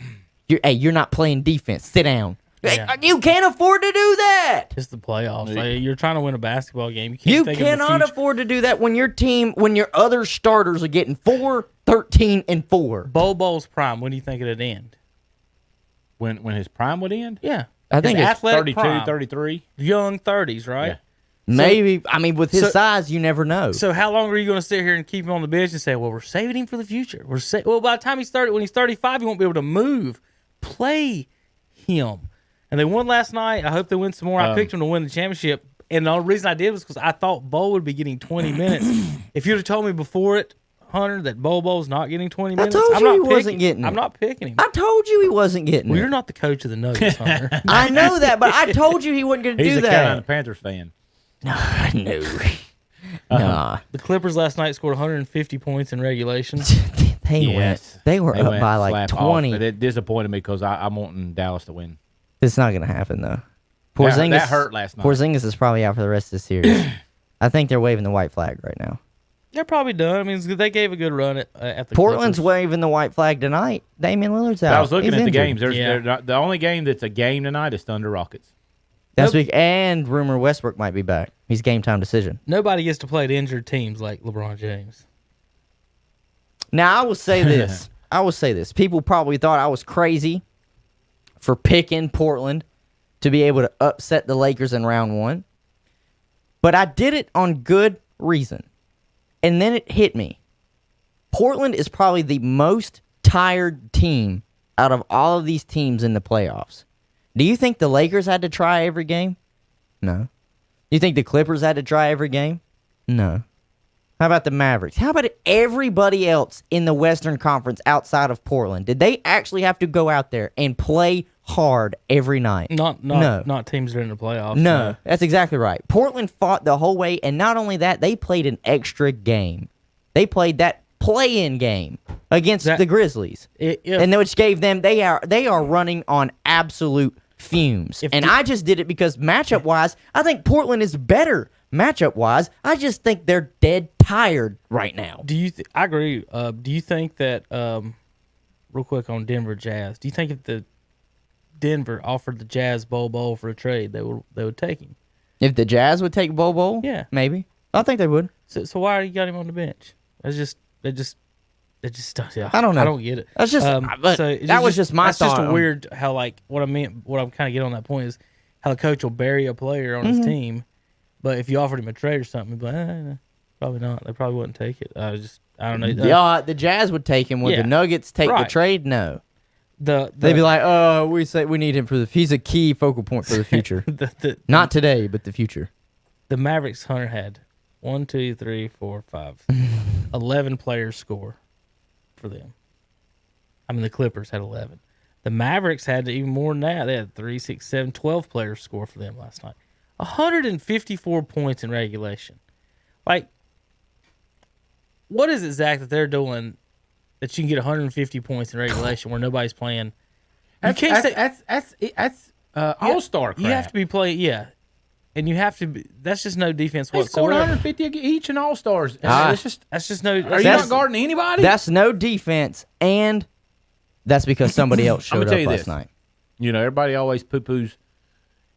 you're not playing defense. Sit down. Yeah. You can't afford to do that. It's the playoffs. Like, you're trying to win a basketball game. You You can't think of the cannot future. afford to do that when your other starters are getting 4, 13, and 4. Bobo's prime. When do you think it'd end? When his prime would end? Yeah, I think His it's athletic 32, prime. 33. Young 30s, right? Yeah. Maybe. I mean, with his so- size, you never know. So how long are you going to sit here and keep him on the bench and say, "Well, we're saving him for the future"? Well, by the time he's 30, when he's 35, he won't be able to move. Play him. And they won last night. I hope they win some more. I picked them to win the championship, and the only reason I did was because I thought Bo would be getting 20 minutes. If you'd have told me before it, Hunter, that Bo's not getting 20 minutes, told I'm you not he picking, wasn't getting I'm it. not picking him. I told you he wasn't getting Well, it. you're not the coach of the Nuggets, Hunter. I know that, but I told you he wasn't going to He's do a Carolina that. Panthers fan. No. Nah. The Clippers last night scored 150 points in regulation. They were They up went by like slap off. 20. But it disappointed me because I'm wanting Dallas to win. It's not going to happen, though. That hurt last night. Porzingis is probably out for the rest of the series. I think they're waving the white flag right now. They're probably done. I mean, they gave a good run at the Portland's Clippers. waving the white flag tonight. Damian Lillard's out. I was looking He's at the injured. games. Yeah. They're not, the only game that's a game tonight is Thunder Rockets. That's week, and rumor Westbrook might be back. He's game time decision. Nobody gets to play the injured teams like LeBron James. Now I will say this. People probably thought I was crazy for picking Portland to be able to upset the Lakers in round 1. But I did it on good reason. And then it hit me. Portland is probably the most tired team out of all of these teams in the playoffs. Do you think the Lakers had to try every game? No. You think the Clippers had to try every game? No. How about the Mavericks? How about everybody else in the Western Conference outside of Portland? Did they actually have to go out there and play hard every night? Not teams that are in the playoffs. No, that's exactly right. Portland fought the whole way, and not only that, they played an extra game. They played that play-in game against the Grizzlies, and which gave them they are running on absolute fumes. And I just did it because matchup-wise, I think Portland is better matchup-wise. I just think they're dead tired right now. I agree. Do you think that, real quick on Denver Jazz, do you think if the Denver offered the Jazz Bol for a trade, they would take him? If the Jazz would take Bol? Yeah. Maybe. I think they would. So why you got him on the bench? They just yeah. I don't know. I don't get it. That's just but that was just my that's thought. That's just a weird how what I'm kind of getting on that point is how the coach will bury a player on his team, but if you offered him a trade or something, he'd be like, probably not. They probably wouldn't take it. I don't know. The Jazz would take him. Would the Nuggets take the trade? No. They'd be like, oh, we need him he's a key focal point for the future. Not today, but the future. The Mavericks Hunter had 1, 2, 3, 4, 5, 11 players score for them. I mean, the Clippers had 11. The Mavericks had even more than that. They had 3, 6, 7, 12 players score for them last night. 154 points in regulation. Like, what is it, Zach, that they're doing that you can get 150 points in regulation where nobody's playing? That's all-star crap. You have to be playing, and you have to be. That's just no defense They scored whatsoever. 150 each in all-stars. That's just no. Are you not guarding anybody? That's no defense, and that's because somebody else showed up last night. You know, everybody always poo-poos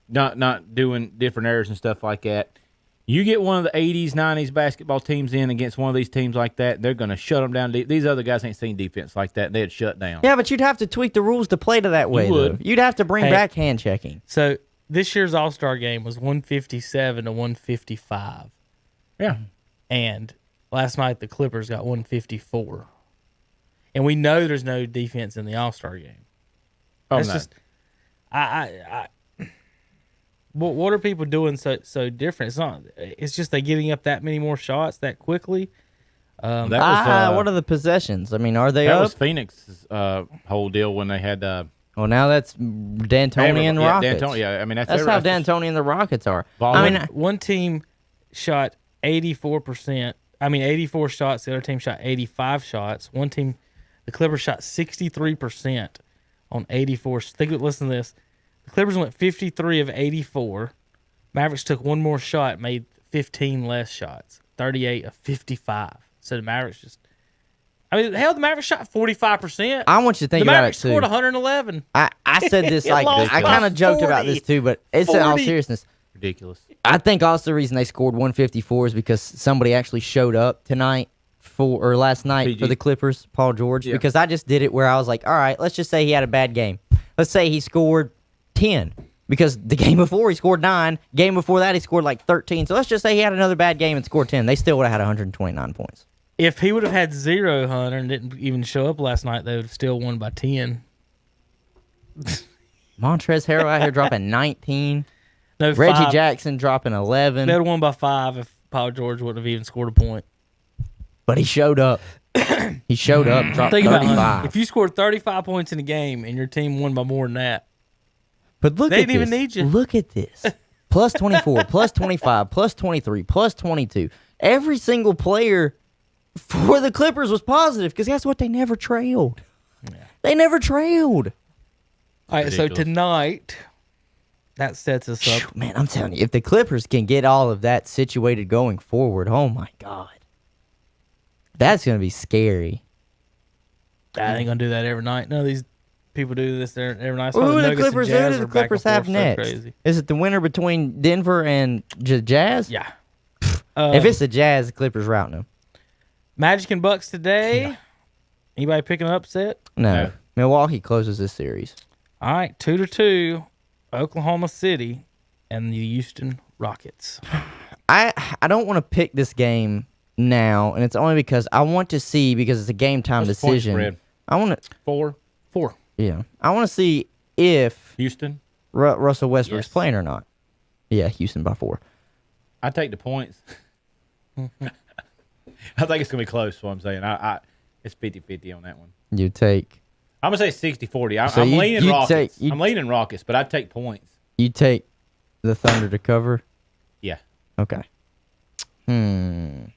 not doing different errors and stuff like that. You get one of the 80s, 90s basketball teams in against one of these teams like that, they're going to shut them down. These other guys ain't seen defense like that. They'd shut down. Yeah, but you'd have to tweak the rules to play to that way, though. You'd have to bring back hand checking. So this year's All-Star game was 157 to 155. Yeah. And last night the Clippers got 154. And we know there's no defense in the All-Star game. That's just what are people doing so different? It's not. It's just they getting up that many more shots that quickly. What are the possessions? I mean, are they up? That was Phoenix's whole deal when they had. Well, now that's D'Antoni and Rockets. I mean, that's how D'Antoni and the Rockets are. I mean, one team shot 84%. I mean, 84 shots. The other team shot 85 shots. One team, the Clippers, shot 63% on 84. Listen to this. The Clippers went 53 of 84. Mavericks took one more shot, made 15 less shots. 38 of 55. So the Mavericks just... I mean, hell, the Mavericks shot 45%. I want you to think about it, too. The Mavericks scored 111. I said this like this. I kind of joked about this, too, but it's in all seriousness. Ridiculous. I think also the reason they scored 154 is because somebody actually showed up last night for the Clippers, Paul George, because I just did it where I was like, all right, let's just say he had a bad game. Let's say he scored 10 because the game before he scored 9. Game before that he scored like 13. So let's just say he had another bad game and scored 10. They still would have had 129 points. If he would have had 0, Hunter, and didn't even show up last night, they would have still won by 10. Montrezl Harrell out here dropping 19. No, Reggie 5. Jackson dropping 11. They would have won by 5 if Paul George wouldn't have even scored a point. But he showed up. He showed up, dropped Think 35. about it. If you scored 35 points in a game and your team won by more than that, but look they at didn't this. even need you. Look at this. Plus 24, plus 25, plus 23, plus 22. Every single player for the Clippers was positive because guess what? They never trailed. Yeah. They never trailed. All right, so tonight, that sets us up. Man, I'm telling you, if the Clippers can get all of that situated going forward, oh my God. That's going to be scary. I ain't going to do that every night. None of these people do this every night. Who do the Clippers have next? Is it the winner between Denver and Jazz? Yeah. If it's the Jazz, the Clippers routing them. Magic and Bucks today. Yeah. Anybody picking an upset? No. Milwaukee closes this series. All right, 2-2, Oklahoma City and the Houston Rockets. I don't want to pick this game now, and it's only because I want to see, because it's a game time decision. I want to 4. Yeah, I want to see if Houston Russell Westbrook's playing or not. Yeah, Houston by 4. I take the points. I think it's gonna be close. What I'm saying, it's 50-50 on that one. You take. I'm gonna say 60-40. I'm leaning Rockets. I'm leaning Rockets, but I take points. You take the Thunder to cover. Yeah. Okay. I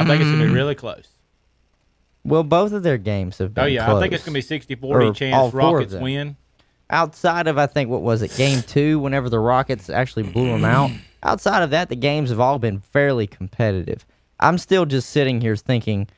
think it's gonna be really close. Well, both of their games have been close. I think it's gonna be 60-40 chance Rockets win. outside of, I think, what was it, Game 2, whenever the Rockets actually blew them out. Outside of that, the games have all been fairly competitive. I'm still just sitting here thinking,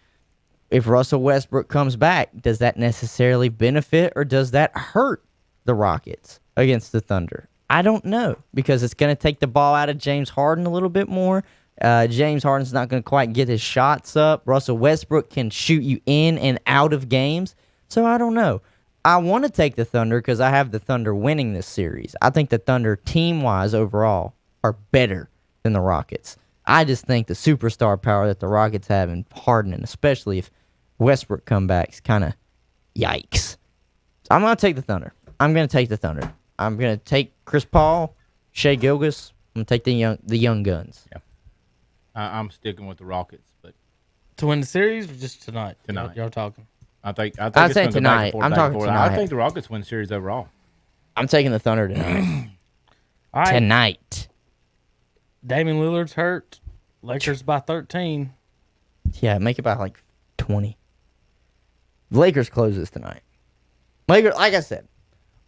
if Russell Westbrook comes back, does that necessarily benefit or does that hurt the Rockets against the Thunder? I don't know, because it's going to take the ball out of James Harden a little bit more. James Harden's not going to quite get his shots up. Russell Westbrook can shoot you in and out of games. So I don't know. I want to take the Thunder because I have the Thunder winning this series. I think the Thunder, team-wise, overall, are better than the Rockets. I just think the superstar power that the Rockets have in Harden, and especially if Westbrook come back, is kind of yikes. So I'm going to take the Thunder. I'm going to take Chris Paul, Shai Gilgeous. I'm going to take the young guns. Yeah. I'm sticking with the Rockets, but To win the series or just tonight? Tonight. Y'all talking. I think I'm it's saying gonna go back tonight. and forth, I'm back and talking forth. tonight. I think the Rockets win the series overall. I'm taking the Thunder tonight. All right. Tonight. Damian Lillard's hurt. Lakers by 13. Yeah, make it by like 20. Lakers closes tonight. Lakers, like I said,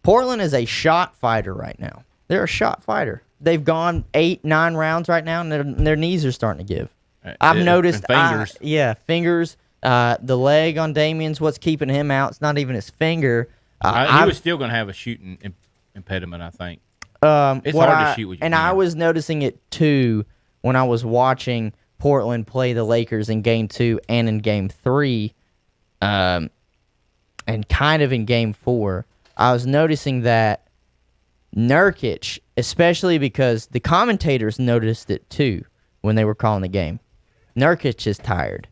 Portland is a shot fighter right now. They're a shot fighter. They've gone 8-9 rounds right now, and their knees are starting to give. I've noticed. Fingers. Fingers. The leg on Damian's what's keeping him out. It's not even his finger. He was still going to have a shooting impediment, I think. It's what hard to shoot with your And I finger. was noticing it too when I was watching Portland play the Lakers in Game 2 and in Game 3, and kind of in Game 4. I was noticing that Nurkic, especially because the commentators noticed it too when they were calling the game. Nurkic is tired.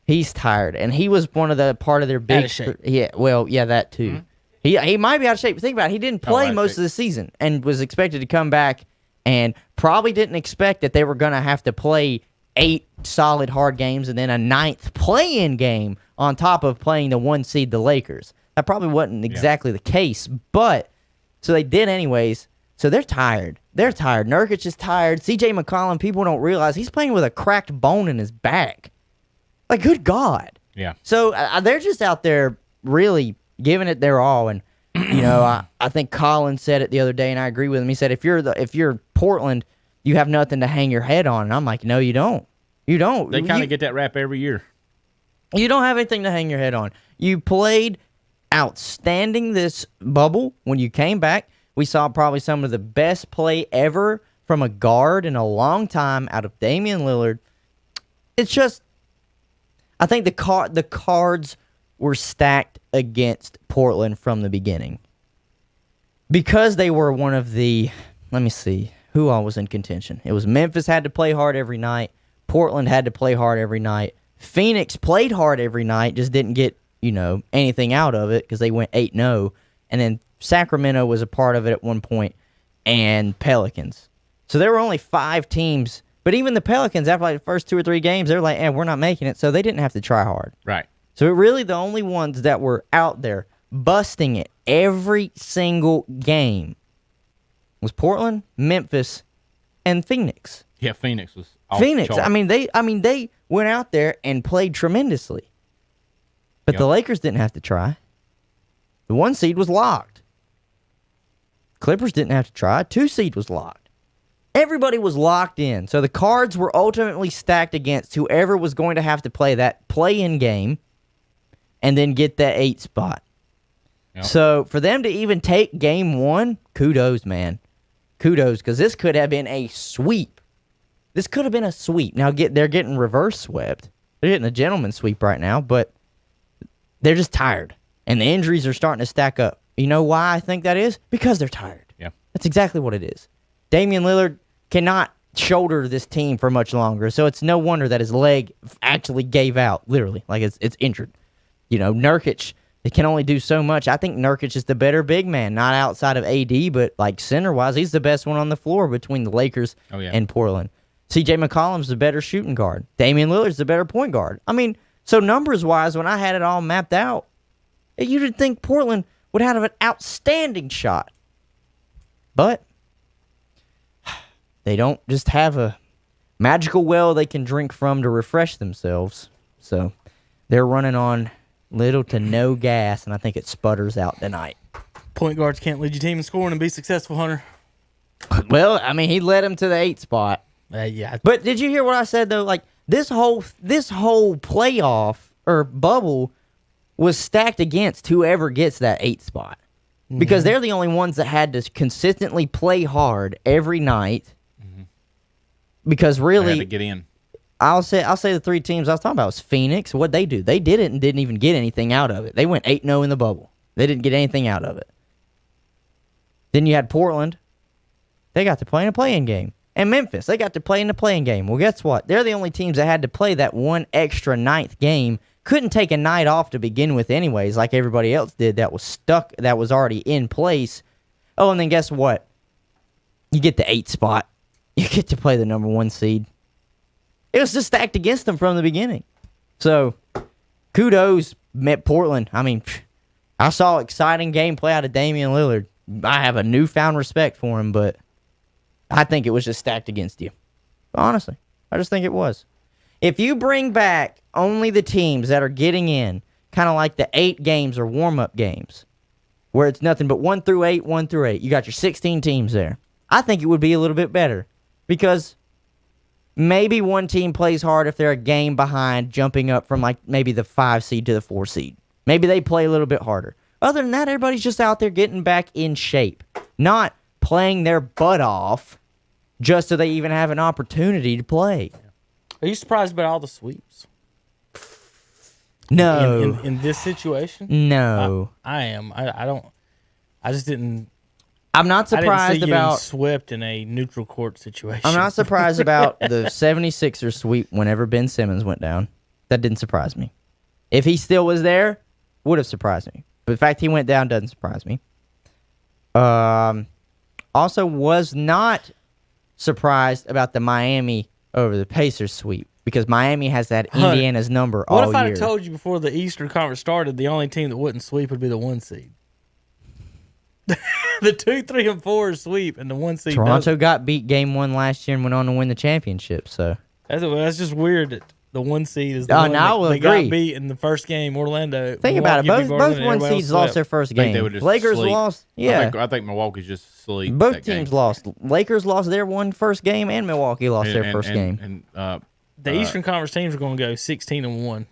He's tired, and he was one of the part of their big. Out of shape. That too. He might be out of shape. Think about it. He didn't play out of most shape. of the season and was expected to come back, and probably didn't expect that they were going to have to play 8 solid hard games and then a 9th play-in game on top of playing the 1 seed, the Lakers. That probably wasn't exactly the case, but so they did anyways. So they're tired. Nurkic is tired. C.J. McCollum, people don't realize he's playing with a cracked bone in his back. Like, good God. Yeah. So they're just out there really giving it their all. And, I think Colin said it the other day, and I agree with him. He said, if you're Portland, you have nothing to hang your head on. And I'm like, no, you don't. You don't. They kind of get that rap every year. You don't have anything to hang your head on. You played outstanding this bubble. When you came back, we saw probably some of the best play ever from a guard in a long time out of Damian Lillard. It's just, I think the cards were stacked against Portland from the beginning. Because they were one of the, let me see, who all was in contention. It was Memphis had to play hard every night. Portland had to play hard every night. Phoenix played hard every night, just didn't get, anything out of it because they went 8-0. And then Sacramento was a part of it at one point, and Pelicans. So there were only 5 teams. But even the Pelicans, after like the first 2 or 3 games, they're like, we're not making it. So they didn't have to try hard. Right. So really the only ones that were out there busting it every single game was Portland, Memphis, and Phoenix. Yeah, Phoenix was off Phoenix. the chart. They went out there and played tremendously. But the Lakers didn't have to try. The 1 seed was locked. Clippers didn't have to try. 2 seed was locked. Everybody was locked in. So the cards were ultimately stacked against whoever was going to have to play that play-in game and then get that 8 spot. Yep. So for them to even take game 1, kudos, man. Kudos, because this could have been a sweep. This could have been a sweep. Now they're getting reverse swept. They're getting a gentleman's sweep right now, but they're just tired. And the injuries are starting to stack up. You know why I think that is? Because they're tired. Yeah. That's exactly what it is. Damian Lillard cannot shoulder this team for much longer, so it's no wonder that his leg actually gave out, literally. Like, it's injured. Nurkic, it can only do so much. I think Nurkic is the better big man, not outside of AD, but like center-wise, he's the best one on the floor between the Lakers and Portland. C.J. McCollum's the better shooting guard. Damian Lillard's the better point guard. I mean, so numbers-wise, when I had it all mapped out, you'd think Portland would have an outstanding shot. But they don't just have a magical well they can drink from to refresh themselves. So they're running on little to no gas, and I think it sputters out tonight. Point guards can't lead your team in scoring and be successful, Hunter. Well, I mean, he led him to the 8th spot. Yeah. But did you hear what I said though? Like this whole playoff or bubble was stacked against whoever gets that 8th spot. Because they're the only ones that had to consistently play hard every night. Because really, They had to get in. I'll say the 3 teams I was talking about was Phoenix. What'd they do? They did it and didn't even get anything out of it. They went 8-0 in the bubble. They didn't get anything out of it. Then you had Portland. They got to play in a play-in game. And Memphis, they got to play in the play-in game. Well, guess what? They're the only teams that had to play that one extra 9th game. Couldn't take a night off to begin with anyways, like everybody else did that was stuck, that was already in place. Oh, and then guess what? You get the 8th spot. You get to play the number 1 seed. It was just stacked against them from the beginning. So, kudos, met Portland. I mean, I saw exciting gameplay out of Damian Lillard. I have a newfound respect for him, but I think it was just stacked against you. Honestly, I just think it was. If you bring back only the teams that are getting in, kind of like the 8 games or warm-up games, where it's nothing but 1 through 8, 1 through 8, you got your 16 teams there. I think it would be a little bit better because maybe one team plays hard if they're a game behind, jumping up from like maybe the 5 seed to the 4 seed. Maybe they play a little bit harder. Other than that, everybody's just out there getting back in shape, not playing their butt off just so they even have an opportunity to play. Are you surprised about all the sweeps? No. In this situation? No. I am. I don't. I just didn't. I'm not I surprised didn't see getting about. swept in a neutral court situation. I'm not surprised about the 76ers sweep whenever Ben Simmons went down. That didn't surprise me. If he still was there, would have surprised me. But the fact he went down doesn't surprise me. Also, was not surprised about the Miami over the Pacers sweep because Miami has that Indiana's number all year. What if I had told you before the Eastern Conference started, the only team that wouldn't sweep would be the 1 seed? The 2, 3, and 4 sweep, and the 1 seed. Toronto got beat game 1 last year and went on to win the championship. So that's just weird that the 1 seed is the I one will that agree. got beat in the first game. Orlando. Think about it. Milwaukee Both beat Orlando, 1 everybody seeds else lost their swept. first I think they game. were just Lakers asleep. lost. Yeah. I think Milwaukee's just asleep. Both that teams game. lost. Lakers lost their first game, and Milwaukee lost their first game. And The Eastern Conference teams are going to go 16-1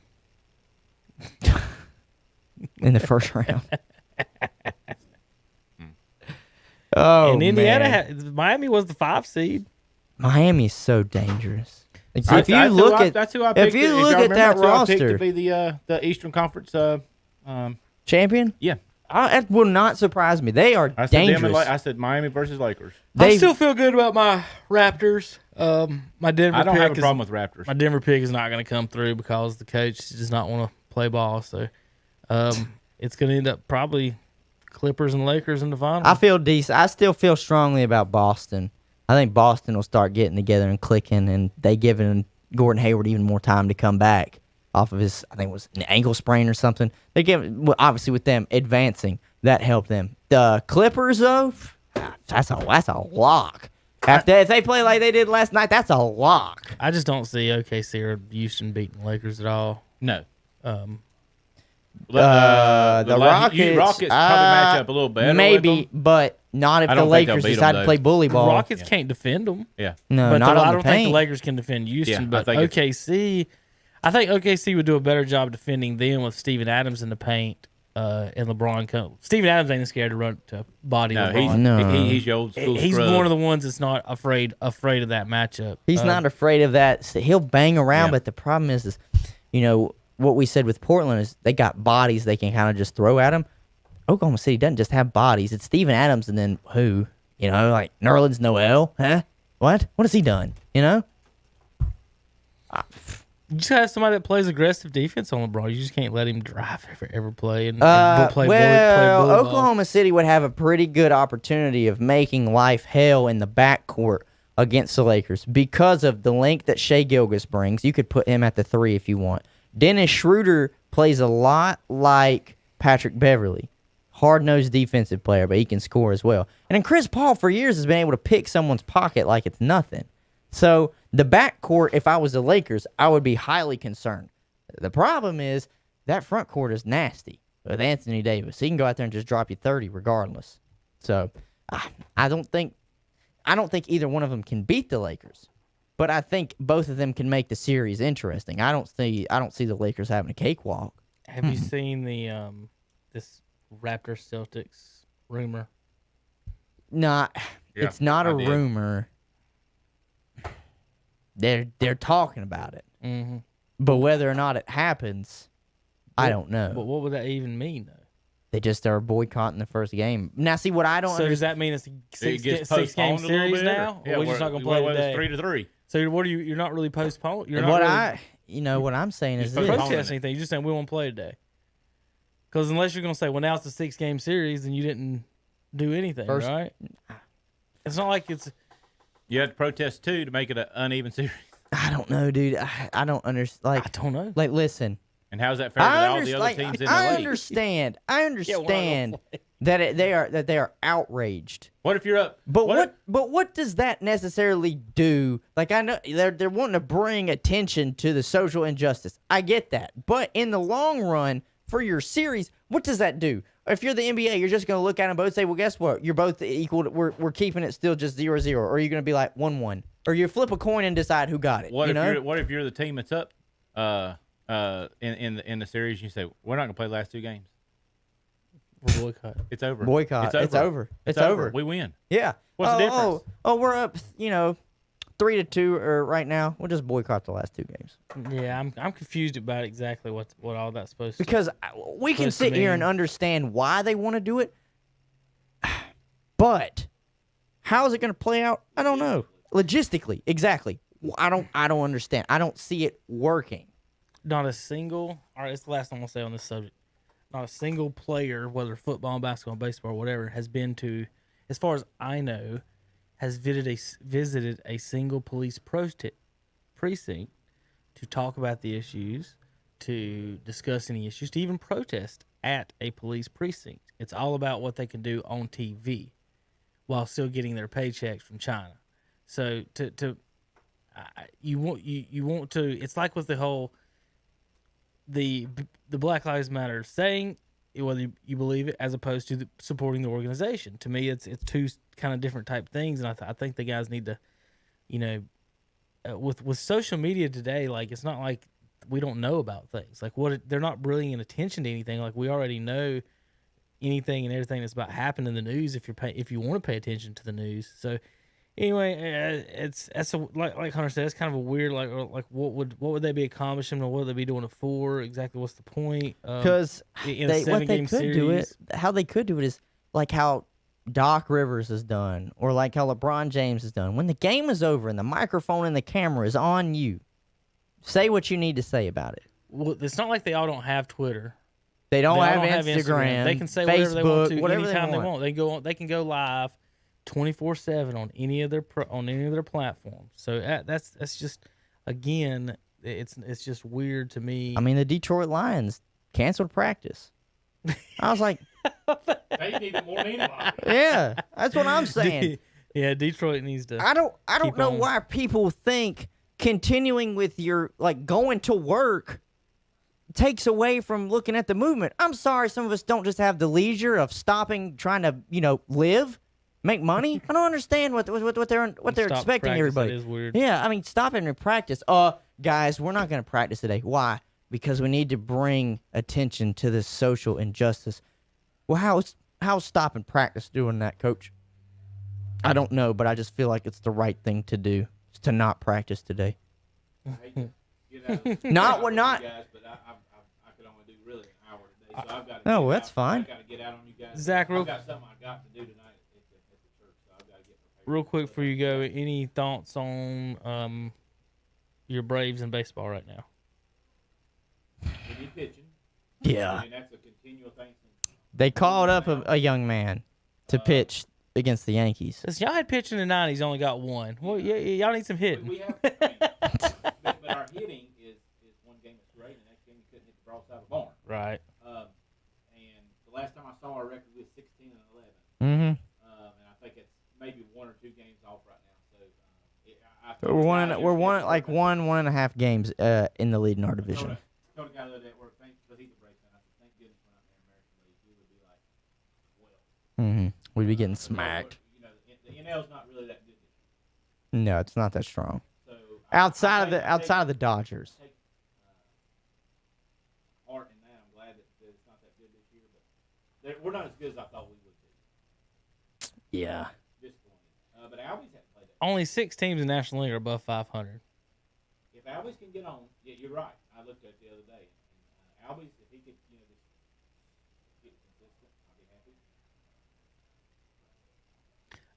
in the first round. Oh, and Indiana, man. Miami was the 5 seed. Miami's so dangerous. Like, that's if you look at that's who I picked. if you y'all look at remember, that that's who I picked roster, to be the Eastern Conference champion, yeah. That will not surprise me. They are I said dangerous. I said Miami versus Lakers. I still feel good about my Raptors. My Denver. I don't pick have a problem with Raptors. My Denver pick is not going to come through because the coach does not want to play ball. So it's going to end up probably Clippers and Lakers in the final. I feel decent. I still feel strongly about Boston. I think Boston will start getting together and clicking, and they giving Gordon Hayward even more time to come back off of his, I think it was an ankle sprain or something. They give, well, obviously with them advancing, that helped them. The Clippers though, that's a lock. If they play like they did last night, that's a lock. I just don't see OKC or Houston beating the Lakers at all. No. The Rockets probably match up a little better. maybe, but not if I the don't think they'll Lakers beat decide them, to play though. bully ball. Rockets can't defend them. Yeah. No, But not I on don't the think paint. the Lakers can defend Houston. Yeah, but I think OKC, I think OKC would do a better job defending them with Steven Adams in the paint and LeBron. Steven Adams ain't scared to run to body LeBron. He's your old school He's scrub. one of the ones that's not afraid of that matchup. He's not afraid of that. He'll bang around, Yeah. but the problem is, what we said with Portland is they got bodies they can kind of just throw at him. Oklahoma City doesn't just have bodies. It's Steven Adams and then who? Like Nerlens Noel? Huh? What? What has he done? You just have somebody that plays aggressive defense on LeBron. You just can't let him drive every play and play bully ball. Oklahoma City would have a pretty good opportunity of making life hell in the backcourt against the Lakers because of the length that Shai Gilgeous brings. You could put him at the 3 if you want. Dennis Schroeder plays a lot like Patrick Beverly. Hard-nosed defensive player, but he can score as well. And then Chris Paul for years has been able to pick someone's pocket like it's nothing. So the backcourt, if I was the Lakers, I would be highly concerned. The problem is that front court is nasty. with Anthony Davis. He can go out there and just drop you 30 regardless. So I don't think either one of them can beat the Lakers, but I think both of them can make the series interesting. I don't see the Lakers having a cakewalk. Have you seen the this Raptor Celtics rumor? It's not a rumor. They're talking about it, but whether or not it happens, I don't know. But what would that even mean, though? They just are boycotting the first game. Now, see what I don't. So does that mean it's a six-game series now? Yeah, or we're just not going to play today? It's 3-3. So what are you? You're not really postponing. You're what not really, what I'm saying is you're this. protesting anything. You're just saying we won't play today. Because unless you're going to say, well, now it's a 6-game series, then you didn't do anything, right? It's not like it's. You have to protest too to make it an uneven series. I don't know, dude. I don't understand. Like, I don't know. Like, listen. And how's that fair to all the other teams in the I league? understand. I understand that they are outraged. What if you're up? But what does that necessarily do? Like, I know they're wanting to bring attention to the social injustice. I get that. But in the long run, for your series, what does that do? If you're the NBA, you're just going to look at them both and say, well, guess what? You're both equal. We're keeping it still just 0-0. Or are you going to be like 1-1? Or you flip a coin and decide who got it. What if you're the team that's up in the series and you say, we're not going to play the last 2 games? We're boycott. It's over. Boycott. It's over. It's over. We win. Yeah. What's the difference? We're up, 3-2 or right now. We'll just boycott the last 2 games. Yeah, I'm confused about exactly what all that's supposed to. Because we can sit here and understand why they want to do it, but how is it going to play out? I don't know. Logistically, exactly. I don't understand. I don't see it working. Not a single. All right, it's the last thing I'm gonna say on this subject. Not a single player, whether football, basketball, baseball, whatever, has been to, as far as I know, has visited a single police precinct to talk about the issues, to discuss any issues, to even protest at a police precinct. It's all about what they can do on TV while still getting their paychecks from China. So you want to. It's like with the whole the Black Lives Matter saying, whether you believe it, as opposed to supporting the organization. To me, it's 2 kind of different type things, and I think the guys need to, with social media today, like, it's not like we don't know about things. Like, they're not bringing attention to anything. Like, we already know anything and everything that's about happening in the news if you want to pay attention to the news. So anyway, like Hunter said, it's kind of a weird, like what would they be accomplishing, or what would they be doing it for? Exactly, what's the point? Because how they could do it is like how Doc Rivers has done, or like how LeBron James has done. When the game is over and the microphone and the camera is on you, say what you need to say about it. Well, it's not like they all don't have Twitter. They don't have Instagram. They can say Facebook, whatever they want to anytime they want. They can go live 24/7 on any of their platforms. So that's just, again, it's just weird to me. I mean, the Detroit Lions canceled practice. I was like, they need more than anybody. Yeah, that's what I'm saying. Yeah, Detroit needs to. I don't know why people think continuing with your, like, going to work takes away from looking at the movement. I'm sorry, some of us don't just have the leisure of stopping, trying to, live, make money. I don't understand what they're expecting everybody. That is weird. Yeah, I mean, stopping and practice. Guys, we're not going to practice today. Why? Because we need to bring attention to this social injustice. Well, how's stopping practice doing that, Coach? I don't know, but I just feel like it's the right thing to do, is to not practice today. Not. But I could only do really an hour today, so I've got to. Oh, that's fine. I've got to get out on you guys. Zach, I've got something I got to do tonight at the church, so I've got to get prepared. Real quick before you go, any thoughts on your Braves in baseball right now? We need pitching. Yeah. I mean, that's a continual thing. They called up a young man to pitch against the Yankees. Listen, y'all had pitching in the 90s, only got one. Well, y'all need some hitting. We have, but our hitting is one game that's great, and the next game you couldn't hit the broadside of the barn. Right. And the last time I saw our record, we was 16 and 11. Mm-hmm. And I think it's maybe 1 or 2 games off right now. We're 1.5 games in the lead in our division. Told a guy the other day at work, because he's a Braves fan, I said, thank goodness we're not in We'd be getting smacked. You know, the NL's not really that good. No, it's not that strong. So Outside of the Dodgers. Heart in that. I'm glad that it's not that good this year, but we're not as good as I thought we would be. Yeah. Disappointing. But Albies haven't played that. Only 6 teams in the National League are above 500. If Albies can get on, yeah, you're right. I looked at it the other day. And, Albies, if he could, just get consistent, I'd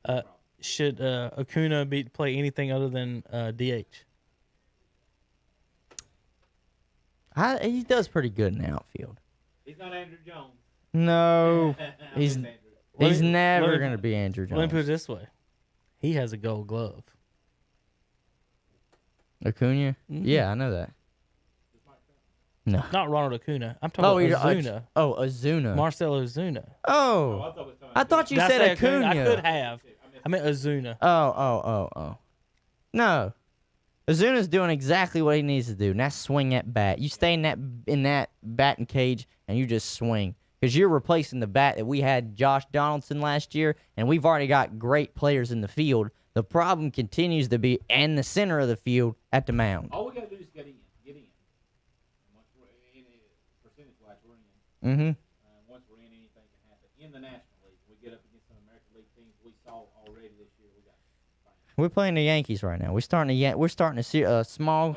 be happy. Should Acuna play anything other than DH? He does pretty good in the outfield. He's not Andrew Jones. No, he's Andrew. never going to be Andrew Jones. Let me put it this way: he has a Gold Glove. Acuna? Yeah, I know that. No. Not Ronald Acuna. I'm talking about Ozuna. Ozuna. Marcell Ozuna. Oh, I thought you Did I said say Acuna. I could have. I meant Ozuna. Oh. No. Ozuna's doing exactly what he needs to do, and that's swing that bat. You stay in that batting cage, and you just swing. Because you're replacing the bat that we had Josh Donaldson last year, and we've already got great players in the field. The problem continues to be in the center of the field at the mound. All we got to do is get in. And once we're in, percentage-wise, we're in. Once we're in, anything can happen. In the National League, we get up against some American League teams we saw already this year. We're playing the Yankees right now. We're starting a small,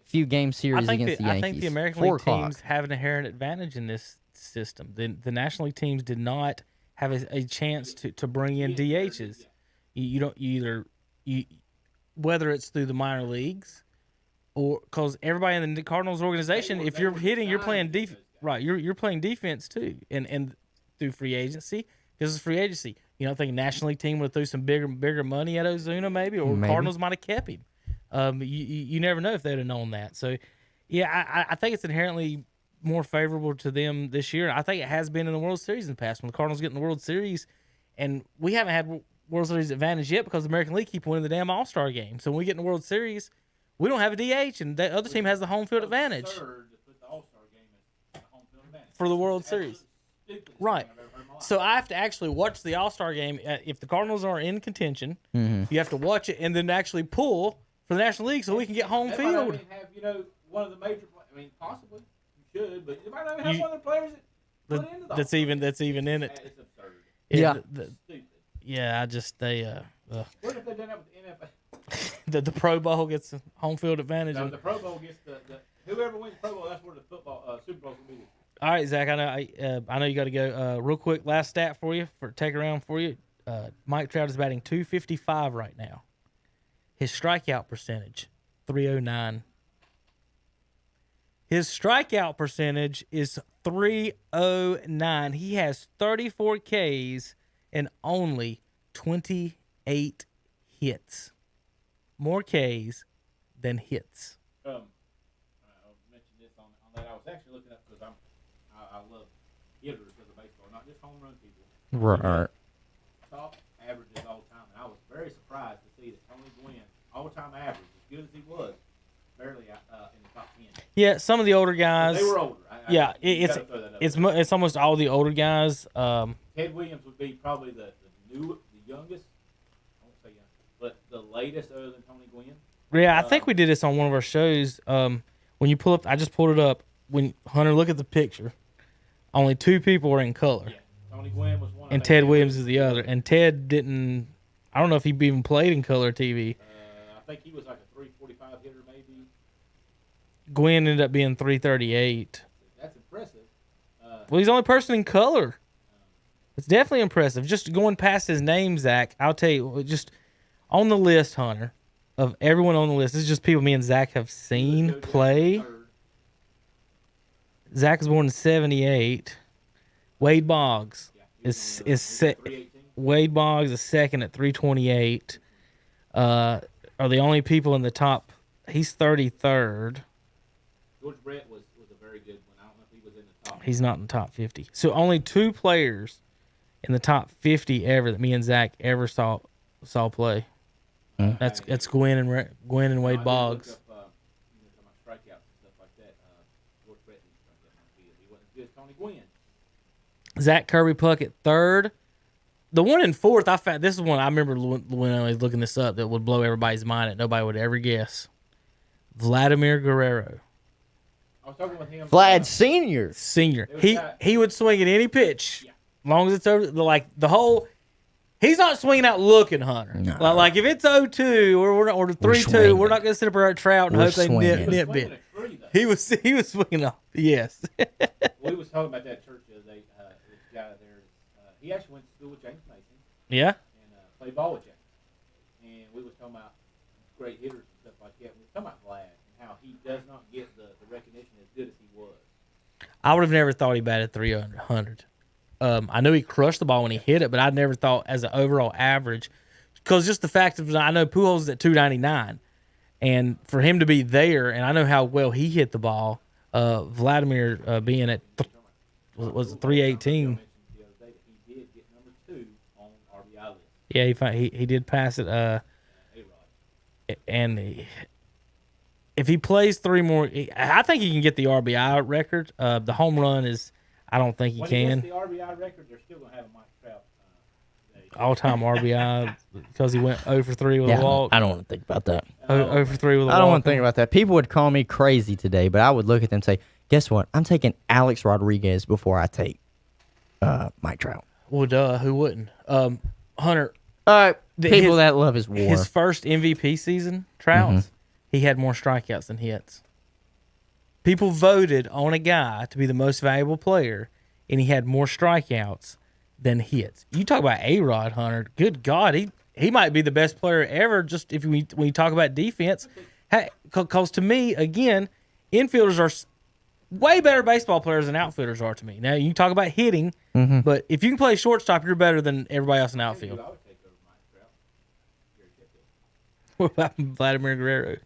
few game series against the Yankees. I think the American League teams have an inherent advantage in this system. The National League teams did not have a chance to bring in DHs. Whether it's through the minor leagues or because everybody in the Cardinals organization, if you're hitting, you're playing defense. Right, you're playing defense too, and through free agency. Because it's free agency. You don't think a National League team would throw some bigger money at Ozuna maybe, or Cardinals might have kept him. You never know if they'd have known that. So, yeah, I think it's inherently more favorable to them this year. I think it has been in the World Series in the past when the Cardinals get in the World Series, and we haven't had World Series advantage yet because the American League keep winning the damn All-Star game. So when we get in the World Series, we don't have a DH, and the other team has the home field advantage for the World Series. Right. So I have to actually watch the All-Star game. If the Cardinals are in contention, you have to watch it and then actually pull for the National League so we can get home field. Have one of the major. Possibly you should, but you might not have one of the players that put into the that's even in it. It's absurd. Yeah. Stupid. Yeah, What if they done that with the NFL? the Pro Bowl gets home field advantage. No, the Pro Bowl gets the whoever wins the Pro Bowl. That's where the football Super Bowl will be. All right, Zach. I know you got to go. Real quick, last stat for you take around for you. Mike Trout is batting .255 right now. His strikeout percentage 309. His strikeout percentage is 309. He has 34 Ks and only 28 hits. More Ks than hits. I'll mention this on that. I was actually looking up because I love hitters of the baseball, not just home run people. Right. Top averages all the time, and I was very surprised to see that Tony Gwynn, all-time average, as good as he was, barely in the top 10. Yeah, some of the older guys. They were older. It's almost all the older guys. Ted Williams would be probably the youngest. I won't say young, but the latest other than Tony Gwynn. Yeah, I think we did this on one of our shows. When you pull up, I just pulled it up. When Hunter, look at the picture. Only 2 people were in color. Yeah, Tony Gwynn was one. And Ted Williams is the other. And Ted didn't. I don't know if he even played in color TV. I think he was like a 345 hitter, maybe. Gwynn ended up being 338. That's impressive. Well, he's the only person in color. It's definitely impressive. Just going past his name, Zach, I'll tell you, just on the list, Hunter, of everyone on the list, this is just people me and Zach have seen play. Zach was born in 78. Wade Boggs Wade Boggs is second at 328. Are the only people in the top. He's 33rd. George Brett was a very good one. I don't know if he was in the top. He's not in the top 50. So only 2 players in the top 50 ever that me and Zach ever saw play. That's Gwen and Wade Boggs. Strikeouts and stuff like that. George Brett didn't strike that much either. He wasn't as good as Tony Gwynn. Zach Kirby Puckett 3rd, The one in fourth, I found this is one I remember when I was looking this up that would blow everybody's mind that nobody would ever guess. Vladimir Guerrero. I was talking with him. Vlad Senior. Senior. He would swing at any pitch, as long as it's over. Like the whole, he's not swinging out looking, Hunter. No. Like if it's 0-2 or 3-2, we're not going to sit up there at Trout and hope they nitbit. He was swinging off. Yes. We was talking about that church the other day. This guy there, he actually went to school with James Mason. Yeah. And played ball with James. And we was talking about great hitters and stuff like that. We was talking about Vlad and how he does not get the recognition as good as he was. I would have never thought he batted 300. I knew he crushed the ball when he hit it, but I never thought as an overall average, because just the fact of I know Pujols is at 299, and for him to be there, and I know how well he hit the ball. Vladimir being at was 318. He did get number 2 on RBI list. Yeah, he did pass it. And if he plays 3 more, I think he can get the RBI record. The home run is, I don't think he when can. When he gets the RBI record, they're still going to have a Mike Trout all-time RBI because he went 0 for 3 with a walk. I don't want to think about that. 0 for 3 with a walk. I don't want to think about that. People would call me crazy today, but I would look at them and say, guess what? I'm taking Alex Rodriguez before I take Mike Trout. Well, duh. Who wouldn't? Hunter. People that love his war. His first MVP season, Trout, he had more strikeouts than hits. People voted on a guy to be the most valuable player, and he had more strikeouts than hits. You talk about A-Rod, Hunter. Good God, he might be the best player ever. Just when you talk about defense, because to me, again, infielders are way better baseball players than outfielders are to me. Now you talk about hitting, but if you can play shortstop, you're better than everybody else in the outfield. What about Vladimir Guerrero?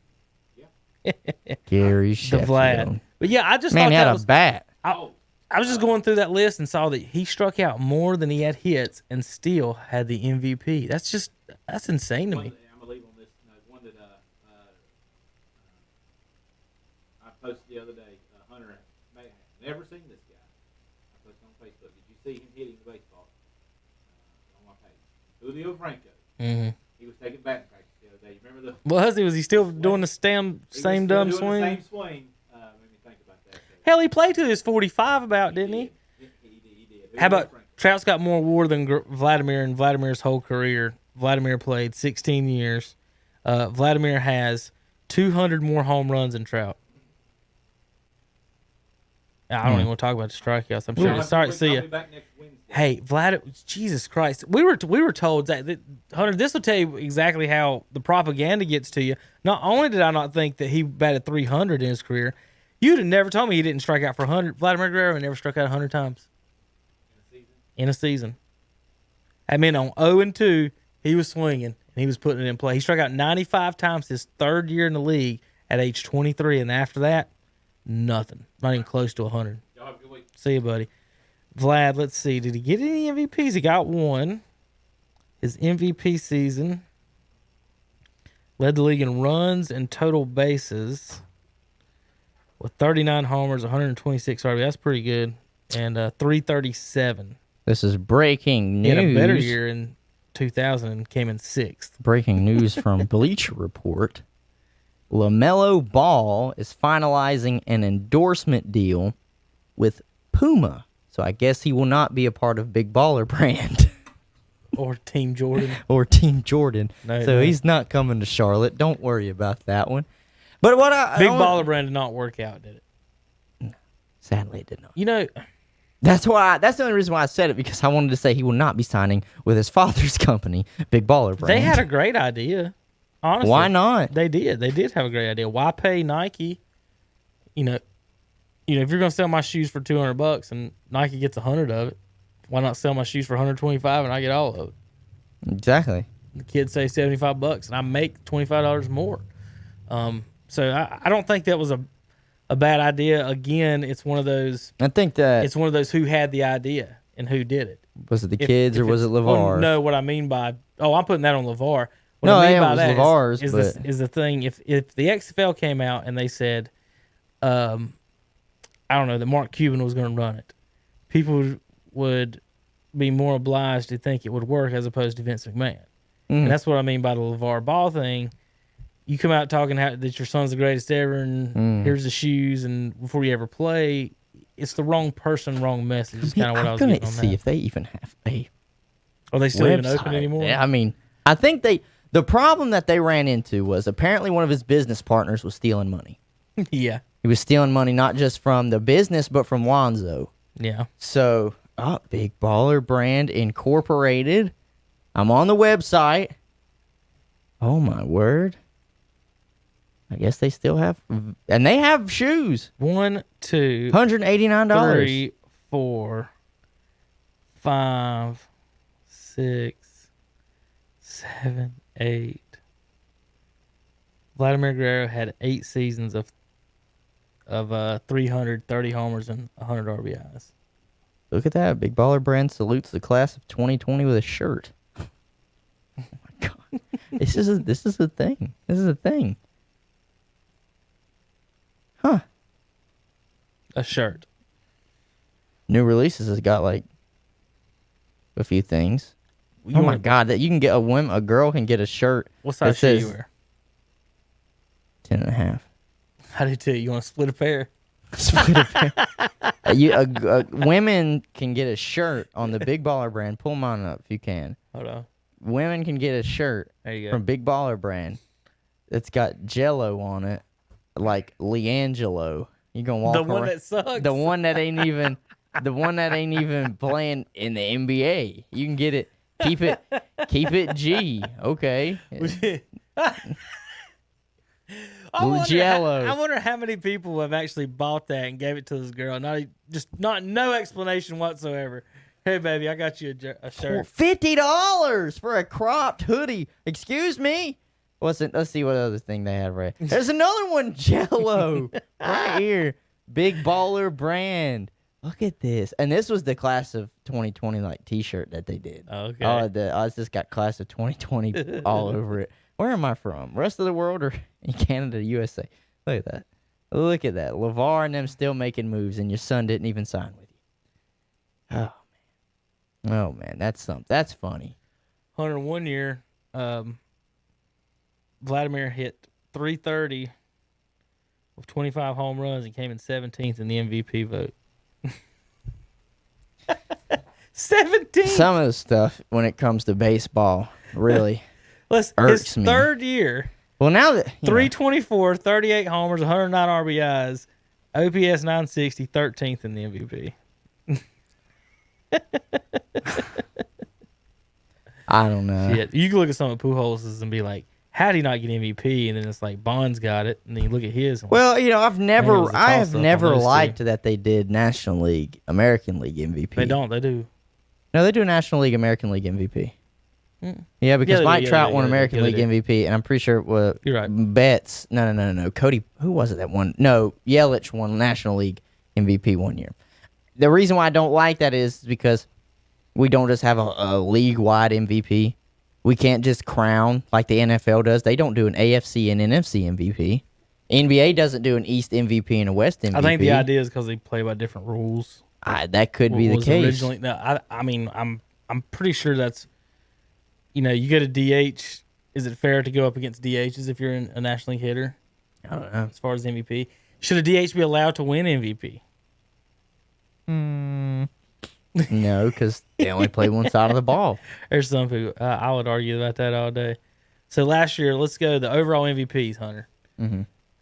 Gary The Sheffield. Vlad. But yeah, I just Man, thought he had that a was bat. I was just going through that list and saw that he struck out more than he had hits and still had the MVP. That's insane to me. I'm going to leave on this one that I posted the other day. Hunter may have never seen this guy. I posted on Facebook. Did you see him hitting the baseball on my page? Julio Franco. Mm-hmm. He was taking batting practice the other day. You remember Was he still doing the same dumb swing? The same swing. Made me think about that. Hell, he played to his 45 about, didn't he? He did. How about Trout's got more WAR than Vladimir in Vladimir's whole career. Vladimir played 16 years. Vladimir has 200 more home runs than Trout. I don't even want to talk about the strikeouts. I'm sure. Sorry to see you. Hey, Vlad, Jesus Christ. We were told that Hunter, this will tell you exactly how the propaganda gets to you. Not only did I not think that he batted 300 in his career, you'd have never told me he didn't strike out for 100. Vladimir Guerrero never struck out 100 times. In a season. I mean, on 0-2, he was swinging, and he was putting it in play. He struck out 95 times his third year in the league at age 23, and after that, nothing. Not even close to 100. Y'all have a good week. See you, buddy. Vlad, let's see. Did he get any MVPs? He got one. His MVP season led the league in runs and total bases with 39 homers, 126 RBI. That's pretty good. And 337. This is breaking news. He had a better year in 2000 and came in 6th. Breaking news from Bleacher Report. Lamello Ball is finalizing an endorsement deal with Puma. So I guess he will not be a part of Big Baller Brand. Or Team Jordan. No. He's not coming to Charlotte. Don't worry about that one. But what Big Baller Brand did not work out, did it? Sadly, it did not. You know, that's the only reason why I said it, because I wanted to say he will not be signing with his father's company, Big Baller Brand. they had a great idea. Honestly. Why not? They did. They did have a great idea. Why pay Nike? You know, if you're going to sell my shoes for $200 and Nike gets 100 of it, why not sell my shoes for 125 and I get all of it? Exactly. The kids say $75 and I make $25 more. So I don't think that was a bad idea. Again, it's one of those. I think that it's one of those who had the idea and who did it. Was it the kids or was it LeVar? No, what I mean by I'm putting that on LeVar. What No, I mean yeah, by it was that LeVar's, is the thing. If the XFL came out and they said, I don't know, that Mark Cuban was going to run it, people would be more obliged to think it would work as opposed to Vince McMahon. And that's what I mean by the LeVar Ball thing. You come out talking that your son's the greatest ever, and here's the shoes, and before you ever play, it's the wrong person, wrong message. Is kind of what I was getting on see that. if they even have a Are they still website. even open anymore? Yeah, I mean, I think the problem that they ran into was apparently one of his business partners was stealing money. Yeah. He was stealing money not just from the business, but from Lonzo. Yeah. So, Big Baller Brand Incorporated. I'm on the website. Oh, my word. I guess they still have, and they have shoes. 1, 2, $189. 3, 4, 5, 6, 7, 8. Vladimir Guerrero had 8 seasons of 330 homers and 100 RBIs. Look at that. Big Baller Brand salutes the class of 2020 with a shirt. Oh my God. This is a thing. This is a thing. Huh. A shirt. New releases has got like a few things. Oh my God, that you can get a girl can get a shirt. What size shoe you wear? 10.5. How do you tell you want to split a pair? Split a pair. Women can get a shirt on the Big Baller Brand. Pull mine up if you can. Hold on. Women can get a shirt There you go. from Big Baller Brand. It's got Jello on it, like Leangelo. You gonna walk The one around- that sucks. The one that ain't even playing in the NBA. You can get it. Keep it G. Okay. Jello. I wonder how many people have actually bought that and gave it to this girl. No explanation whatsoever. Hey, baby, I got you a shirt. $50 for a cropped hoodie. Excuse me. Let's see what other thing they have right. There's another one, Jello, right here. Big Baller Brand. Look at this. And this was the class of 2020 like T-shirt that they did. Okay. It's just got class of 2020 all over it. Where am I from? Rest of the world or in Canada, USA? Look at that. Look at that. LeVar and them still making moves, and your son didn't even sign with you. Oh man, that's something. That's funny. 101 year, Vladimir hit 330 with 25 home runs and came in 17th in the MVP vote. 17th. Some of the stuff when it comes to baseball really irks his me. third year. Well, now that 324, 38 homers, 109 RBIs, OPS 960, 13th in the MVP. I don't know. Shit. You can look at some of Pujols and be like, how did he not get MVP? And then it's like Bonds got it, and then you look at his. And Well, I have Man, it was a never toss-up on those liked two. that they did National League, American League MVP. they don't. They do. No, they do National League, American League MVP. Yeah, because they do, Mike yeah, Trout they do, won yeah, American they League do. MVP, and I'm pretty sure it was You're right. Betts. No. Cody, who was it that won? No, Yelich won National League MVP one year. The reason why I don't like that is because we don't just have a league-wide MVP. We can't just crown like the NFL does. They don't do an AFC and NFC MVP. NBA doesn't do an East MVP and a West MVP. I think the idea is because they play by different rules. That could be the Was case. Originally, no, I mean, I'm pretty sure that's, you get a DH. Is it fair to go up against DHs if you're a National League hitter? I don't know. As far as MVP, should a DH be allowed to win MVP? No, because they only play one side of the ball. There's some people. I would argue about that all day. So last year, let's go the overall MVPs, Hunter.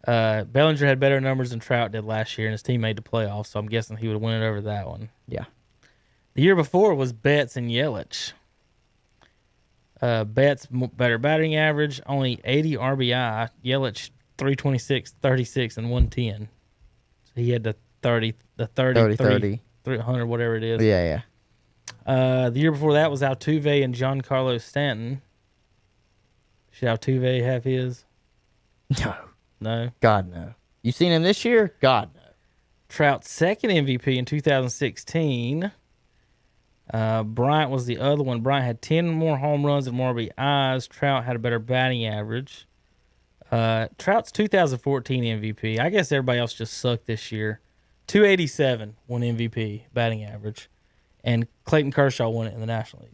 Bellinger had better numbers than Trout did last year, and his team made the playoffs, so I'm guessing he would win it over that one. Yeah. The year before was Betts and Yelich. Betts, better batting average, only 80 RBI. Yelich, 326, 36, and 110. So he had the 30, 30. 300, whatever it is. Yeah. The year before that was Altuve and Giancarlo Stanton. Should Altuve have his? No. No. God, no. You seen him this year? God, no. Trout's second MVP in 2016. Bryant was the other one. Bryant had 10 more home runs and more RBIs. Trout had a better batting average. Trout's 2014 MVP. I guess everybody else just sucked this year. 287 won MVP batting average. and Clayton Kershaw won it in the National League.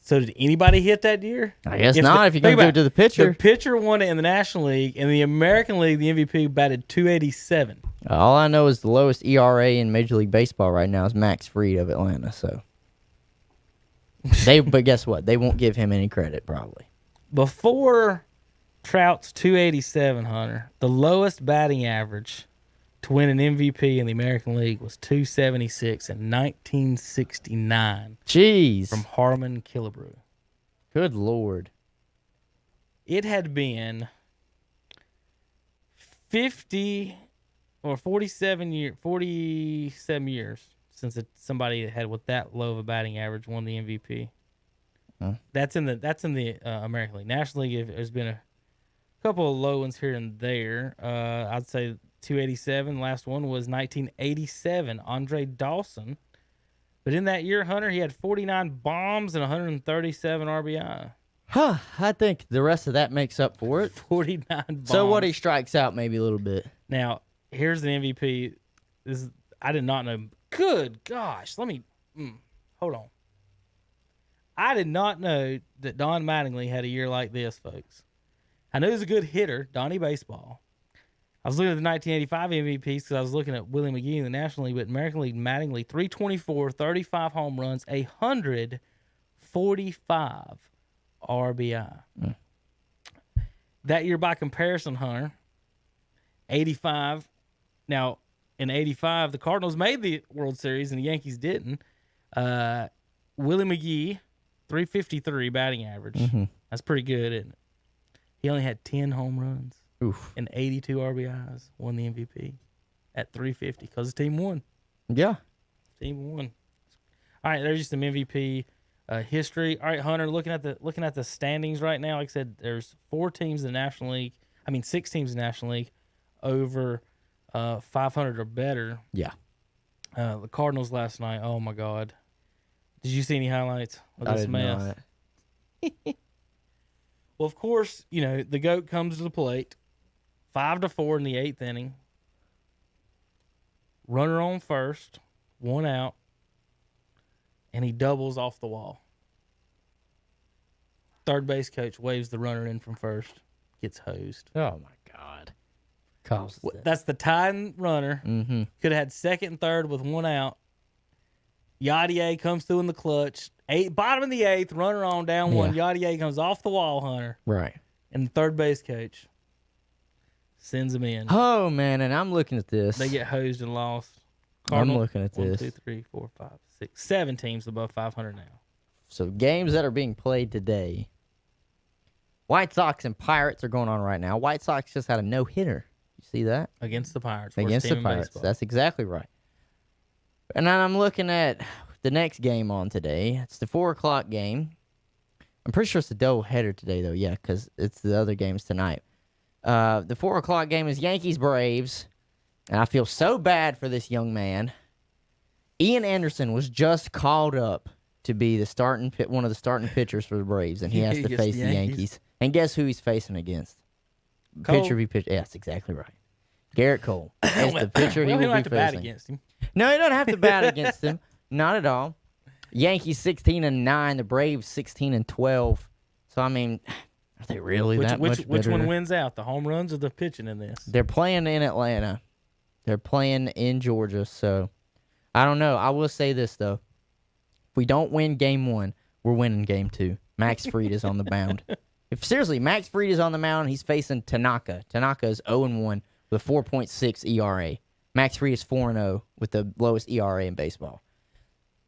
So did anybody hit that year? I guess not. If you're going to give it to the pitcher. The pitcher won it in the National League. In the American League, the MVP batted .287. All I know is the lowest ERA in Major League Baseball right now is Max Fried of Atlanta. So, but guess what? They won't give him any credit probably. Before Trout's .287, Hunter, the lowest batting average to win an MVP in the American League was .276 in 1969. Jeez. From Harmon Killebrew. Good Lord. It had been 47 years since somebody had with that low of a batting average won the MVP. Huh? That's in the American League. National League, there's been a couple of low ones here and there. I'd say .287. Last one was 1987, Andre Dawson. But in that year, Hunter, he had 49 bombs and 137 RBI. Huh. I think the rest of that makes up for it. 49 bombs. So what, he strikes out maybe a little bit. Now, here's the MVP. I did not know. Good gosh. Let me hold on. I did not know that Don Mattingly had a year like this, folks. I know he was a good hitter, Donnie Baseball. I was looking at the 1985 MVPs because I was looking at Willie McGee in the National League, but American League, Mattingly, 324, 35 home runs, 145 RBI. That year, by comparison, Hunter, 85. Now, in 85, the Cardinals made the World Series and the Yankees didn't. Willie McGee, 353 batting average. Mm-hmm. That's pretty good, isn't it? He only had 10 home runs. Oof. And 82 RBIs, won the MVP at 350 because the team won. Yeah. Team won. All right, there's just some MVP history. All right, Hunter, looking at the standings right now, like I said, there's 6 teams in the National League over 500 or better. Yeah. The Cardinals last night, oh my God. Did you see any highlights of this mess? Well, of course, the GOAT comes to the plate. 5-4 in the 8th inning. Runner on first, 1 out, and he doubles off the wall. Third base coach waves the runner in from first, gets hosed. Oh my God. That's the tying runner. Mm-hmm. Could have had second and third with 1 out. Yadier comes through in the clutch. Bottom of the 8th, runner on, down 1. Yadier comes off the wall, Hunter. Right. And the third base coach sends him in. Oh, man, and I'm looking at this. They get hosed and lost. I'm looking at this. 1, 2, 3, 4, 5, 6, 7 teams above 500 now. So games that are being played today. White Sox and Pirates are going on right now. White Sox just had a no-hitter. You see that? Against the Pirates. Against the Pirates. That's exactly right. And then I'm looking at the next game on today. It's the 4 o'clock game. I'm pretty sure it's a doubleheader today, though. Yeah, because it's the other games tonight. The 4 o'clock game is Yankees Braves. And I feel so bad for this young man. Ian Anderson was just called up to be one of the starting pitchers for the Braves, and he has to face the Yankees. And guess who he's facing against? Cole. Pitcher v. pitcher. Yeah, that's exactly right. Garrett Cole is the pitcher he will be don't have to bat facing. against him. No, he doesn't have to bat against him. Not at all. Yankees 16-9, the Braves 16-12. So I mean, are they really that much better? Which one wins out? The home runs or the pitching in this? They're playing in Atlanta. They're playing in Georgia. So I don't know. I will say this though: if we don't win Game 1, we're winning Game 2. Max Fried is on the mound. If Max Fried is on the mound, he's facing Tanaka. Tanaka is 0-1 with a 4.6 ERA. Max Fried is 4-0 with the lowest ERA in baseball.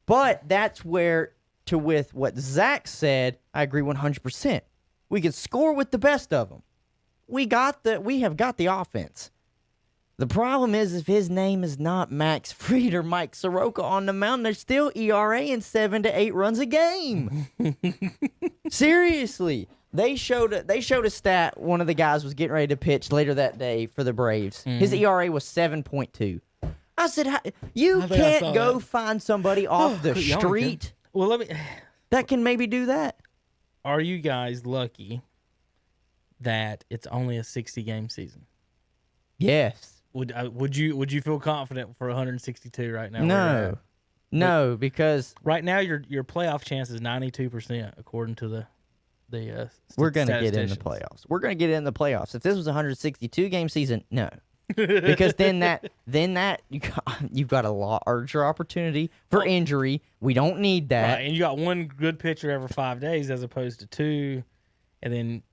But that's where, with what Zach said, I agree 100%. We can score with the best of them. We have got the offense. The problem is if his name is not Max Fried or Mike Soroka on the mound, there's still ERA and 7 to 8 runs a game. Seriously. They showed a stat. One of the guys was getting ready to pitch later that day for the Braves. Mm-hmm. His ERA was 7.2. I said, you can't go find somebody off the street that can maybe do that. Are you guys lucky that it's only a 60-game season? Yes. Would you feel confident for 162 right now? No. No, because Right now, your playoff chance is 92%, according to the we're going to get in the statisticians. playoffs. We're going to get in the playoffs. If this was a 162 game season, no. Because then you've got a larger opportunity for injury. We don't need that. Right, and you got one good pitcher every 5 days as opposed to two. And then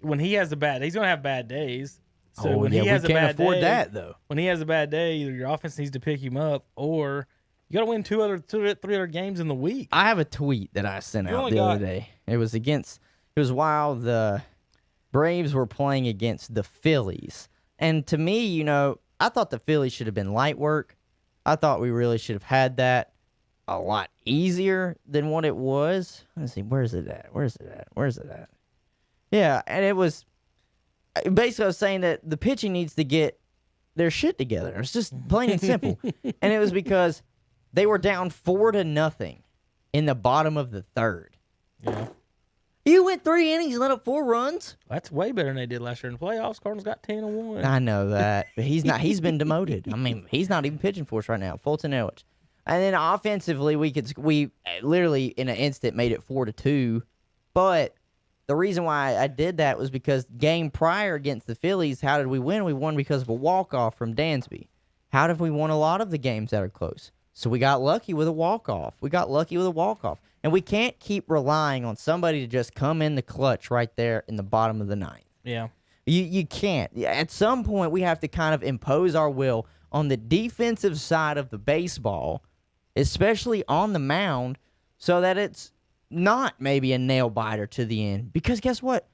when he has a bad day, he's going to have bad days. So when he has we a can't bad afford day, that though. When he has a bad day, either your offense needs to pick him up or you got to win three other games in the week. I have a tweet that I sent out the other day. It was while the Braves were playing against the Phillies. And to me, I thought the Phillies should have been light work. I thought we really should have had that a lot easier than what it was. Let's see, where's it at? Yeah, and it was basically I was saying that the pitching needs to get their shit together. It's just plain and simple. And it was because they were down 4-0 in the bottom of the third. Yeah. You went 3 innings and let up 4 runs? That's way better than they did last year in the playoffs. Cardinals got 10-1. I know that. But he's not. He's been demoted. I mean, he's not even pitching for us right now. Fulton Ellis. And then offensively, we literally in an instant made it 4-2. But the reason why I did that was because game prior against the Phillies, how did we win? We won because of a walk-off from Dansby. How did we won a lot of the games that are close? So we got lucky with a walk-off. And we can't keep relying on somebody to just come in the clutch right there in the bottom of the ninth. Yeah. You can't. At some point, we have to kind of impose our will on the defensive side of the baseball, especially on the mound, so that it's not maybe a nail-biter to the end. Because guess what?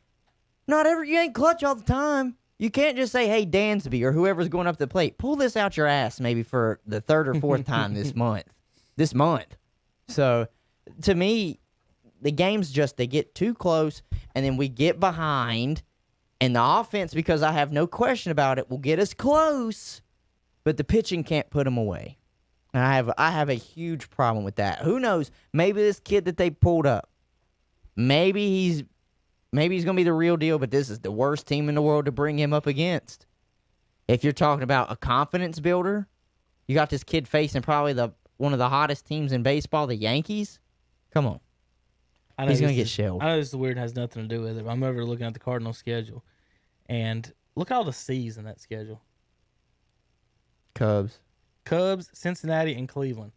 You ain't clutch all the time. You can't just say, hey, Dansby, or whoever's going up the plate, pull this out your ass maybe for the third or fourth time this month. So, to me, the games they get too close, and then we get behind, and the offense, because I have no question about it, will get us close, but the pitching can't put them away. And I have a huge problem with that. Who knows? Maybe this kid that they pulled up, maybe he's going to be the real deal, but this is the worst team in the world to bring him up against. If you're talking about a confidence builder, you got this kid facing probably one of the hottest teams in baseball, the Yankees. Come on. He's going to get shelled. I know this is weird and has nothing to do with it, but I'm over looking at the Cardinals schedule, and look at all the C's in that schedule. Cubs, Cincinnati, and Cleveland.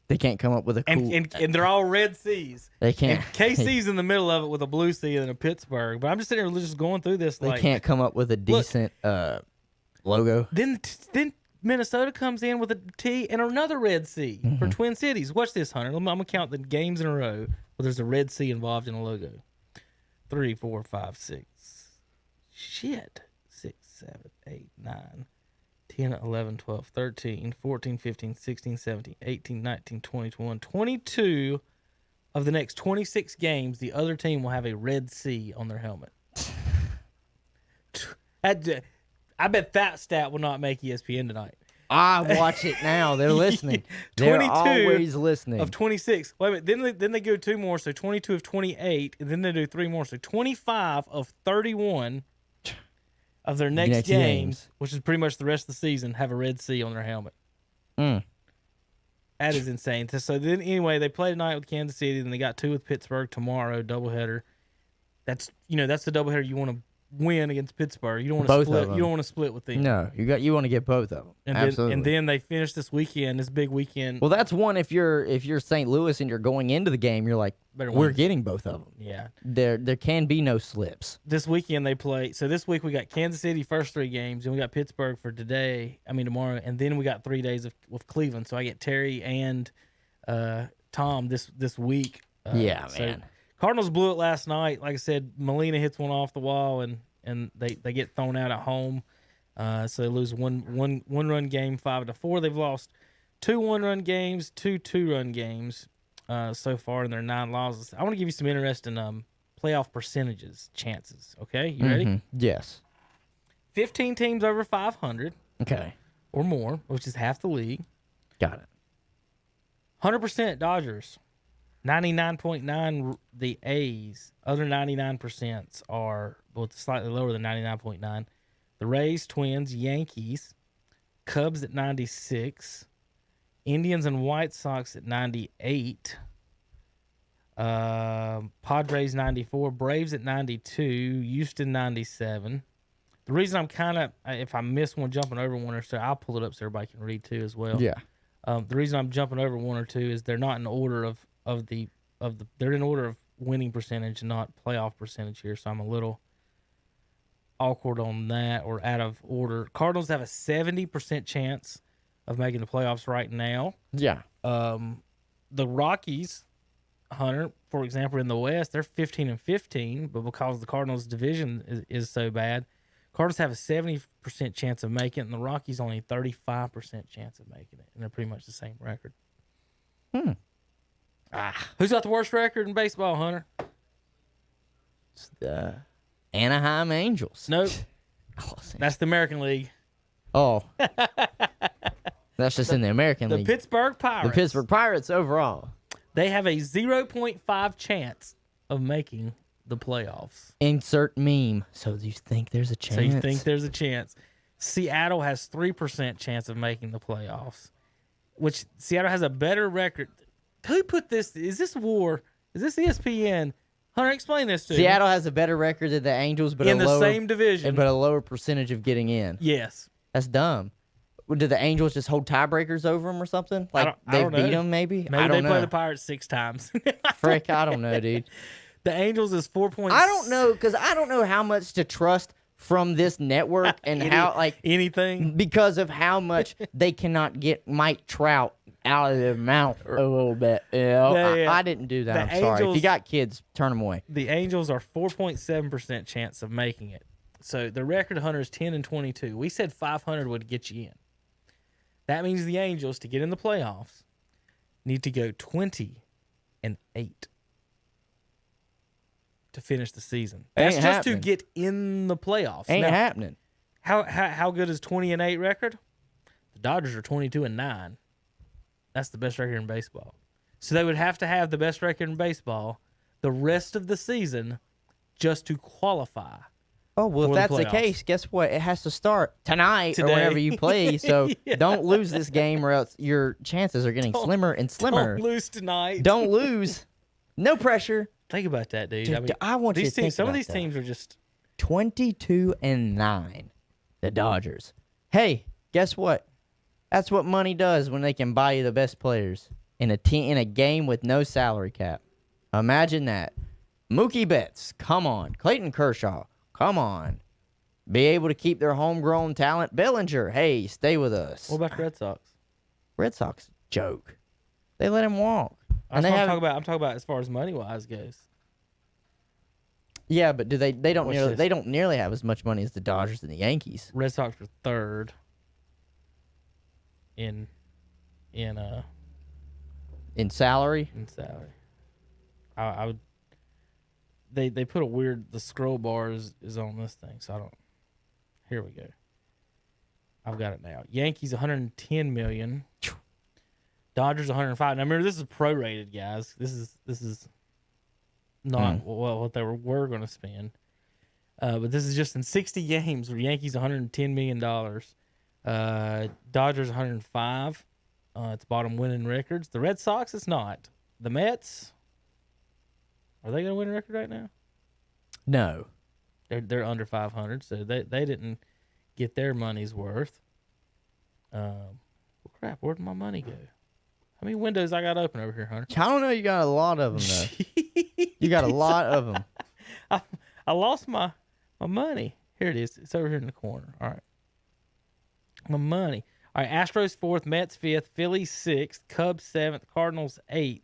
They can't come up with a cool... And they're all red C's. They can't. And KC's in the middle of it with a blue C and a Pittsburgh. But I'm just sitting here just going through this They can't come up with a decent logo. Then Minnesota comes in with a T and another red C for Twin Cities. Watch this, Hunter. I'm going to count the games in a row where there's a red C involved in a logo. 3, 4, 5, 6. Shit. 6, 7, 8, 9, 10, 11, 12, 13, 14, 15, 16, 17, 18, 19, 20, 21, 22 of the next 26 games, the other team will have a red C on their helmet. I bet that stat will not make ESPN tonight. I watch it now. They're listening. They're always listening. Of 26. Wait a minute. Then they go 2 more, so 22 of 28, and then they do 3 more, so 25 of 31 of their next games, which is pretty much the rest of the season, have a red C on their helmet. That is insane. So then, anyway, they play tonight with Kansas City, then they got 2 with Pittsburgh tomorrow, doubleheader. That's the doubleheader you want to win against Pittsburgh. You don't want to split. You don't want to split with them. No, you want to get both of them. Absolutely. And then they finish this big weekend. Well, that's one. If you're St. Louis and you're going into the game, you're like, we're getting both of them. Yeah. There can be no slips. This weekend they play. So this week we got Kansas City first 3 games, and we got Pittsburgh for tomorrow, and then we got 3 days with Cleveland. So I get Terry and Tom this week. Man. Cardinals blew it last night. Like I said, Molina hits one off the wall, and they get thrown out at home. So they lose one run game 5-4. They've lost 2 1-run games, 2 2-run games so far in their 9 losses. I want to give you some interesting playoff percentages, chances. Okay, you ready? Yes. 15 teams over 500. Okay. Or more, which is half the league. Got it. 100% Dodgers. 99.9 the A's. Other 99% are slightly lower than 99.9. The Rays, Twins, Yankees, Cubs at 96, Indians and White Sox at 98. Padres 94. Braves at 92. Houston 97. The reason I'm kind of, if I miss one, jumping over one or so, I'll pull it up so everybody can read too as well. Yeah. The reason I'm jumping over one or two is they're not in order of they're in order of winning percentage, not playoff percentage here. So I'm a little awkward on that or out of order. Cardinals have a 70% chance of making the playoffs right now. Yeah. The Rockies, Hunter, for example, in the West, they're 15-15, but because the Cardinals' division is so bad, Cardinals have a 70% chance of making it, and the Rockies only 35% chance of making it, and they're pretty much the same record. Who's got the worst record in baseball, Hunter? It's the Anaheim Angels. Nope. That's the American League. Oh. That's just in the American The League. Pittsburgh Pirates. The Pittsburgh Pirates overall. They have a 0.5 chance of making the playoffs. Insert meme. So you think there's a chance? So you think there's a chance. Seattle has 3% chance of making the playoffs, which Seattle has a better record. Who put this? Is this WAR? Is this ESPN? Hunter, explain this to me. Seattle has a better record than the Angels, but in a the lower, same division. but a lower percentage of getting in. Yes. That's dumb. Did the Angels just hold tiebreakers over them or something? Like I they don't know. beat them, maybe? Maybe I don't they know. play the Pirates 6 times. Frick, I don't know, dude. The Angels is 4 points. I don't know, because I don't know how much to trust from this network and how, like, anything. because of how much they cannot get Mike Trout out of their mouth a little bit. You know? I didn't do that. I'm sorry. If you got kids, turn them away. The Angels are 4.7% chance of making it. So the record, Hunter, is 10-22. We said 500 would get you in. That means the Angels, to get in the playoffs, need to go 20-8 to finish the season. That's Ain't just happening. to get in the playoffs. Ain't Now, happening. How good is 20-8 record? The Dodgers are 22-9. That's the best record in baseball. So they would have to have the best record in baseball the rest of the season just to qualify. Oh, well, if for that's the the playoffs. case, guess what? It has to start tonight Today. or whenever you play. So Yeah. don't lose this game or else your chances are getting slimmer and slimmer. Don't lose tonight. Don't lose. No pressure. Think about that, dude. Dude, I want you these to think teams. Some of about these that. teams are just 22-9. The Dodgers. Hey, guess what? That's what money does when they can buy you the best players in a game with no salary cap. Imagine that. Mookie Betts, come on. Clayton Kershaw, come on. Be able to keep their homegrown talent. Bellinger, hey, stay with us. what about the Red Sox? Red Sox, joke. They let him walk. That's they what have, I'm talking about as far as money wise goes. yeah, but do they don't What's nearly this? they don't nearly have as much money as the Dodgers and the Yankees. Red Sox were third in In salary? salary. I would. They put a weird. The scroll bar is on this thing, so I don't. Here we go. I've got it now. Yankees 110 million. Dodgers 105. Now remember, this is prorated, guys. This is not what they were going to spend. But this is just in 60 games. Where Yankees 110 million dollars. Dodgers 105. It's bottom winning records. The Red Sox, it's not. The Mets, are they going to win a record right now? No. They're under 500, so they didn't get their money's worth. Well, crap, where'd my money go? How many windows I got open over here, Hunter? I don't know. You got a lot of them, though. You got a lot of them. I lost my money. Here it is. It's over here in the corner. All right. My money. All right, Astros 4th, Mets 5th, Phillies 6th, Cubs 7th, Cardinals 8th.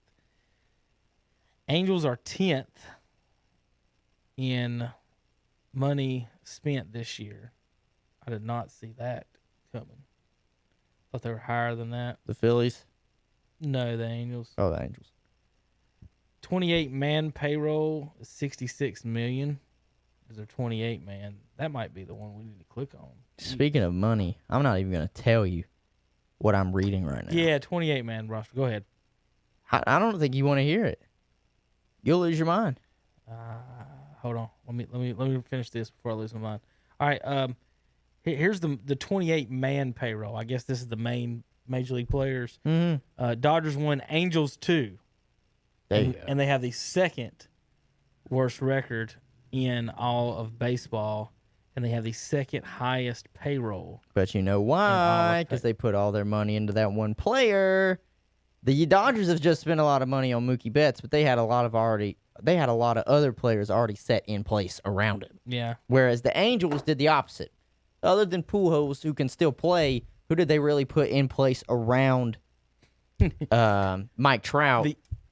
Angels are 10th in money spent this year. I did not see that coming. Thought they were higher than that. The Phillies? No, the Angels. Oh, the Angels. 28-man payroll is $66 million. Is there 28-man? That might be the one we need to click on. Speaking of money, I'm not even going to tell you what I'm reading right now. Yeah, 28-man roster. Go ahead. I don't think you want to hear it. You'll lose your mind. Hold on. Let me finish this before I lose my mind. All right. Here's the 28-man payroll. I guess this is the main major league players. Dodgers 1, Angels 2. And they have the second worst record in all of baseball, and they have the second highest payroll. But you know why? Because they put all their money into that one player. The Dodgers have just spent a lot of money on Mookie Betts, but they had a lot of other players already set in place around him. Yeah. Whereas the Angels did the opposite. Other than Pujols, who can still play, who did they really put in place around Mike Trout?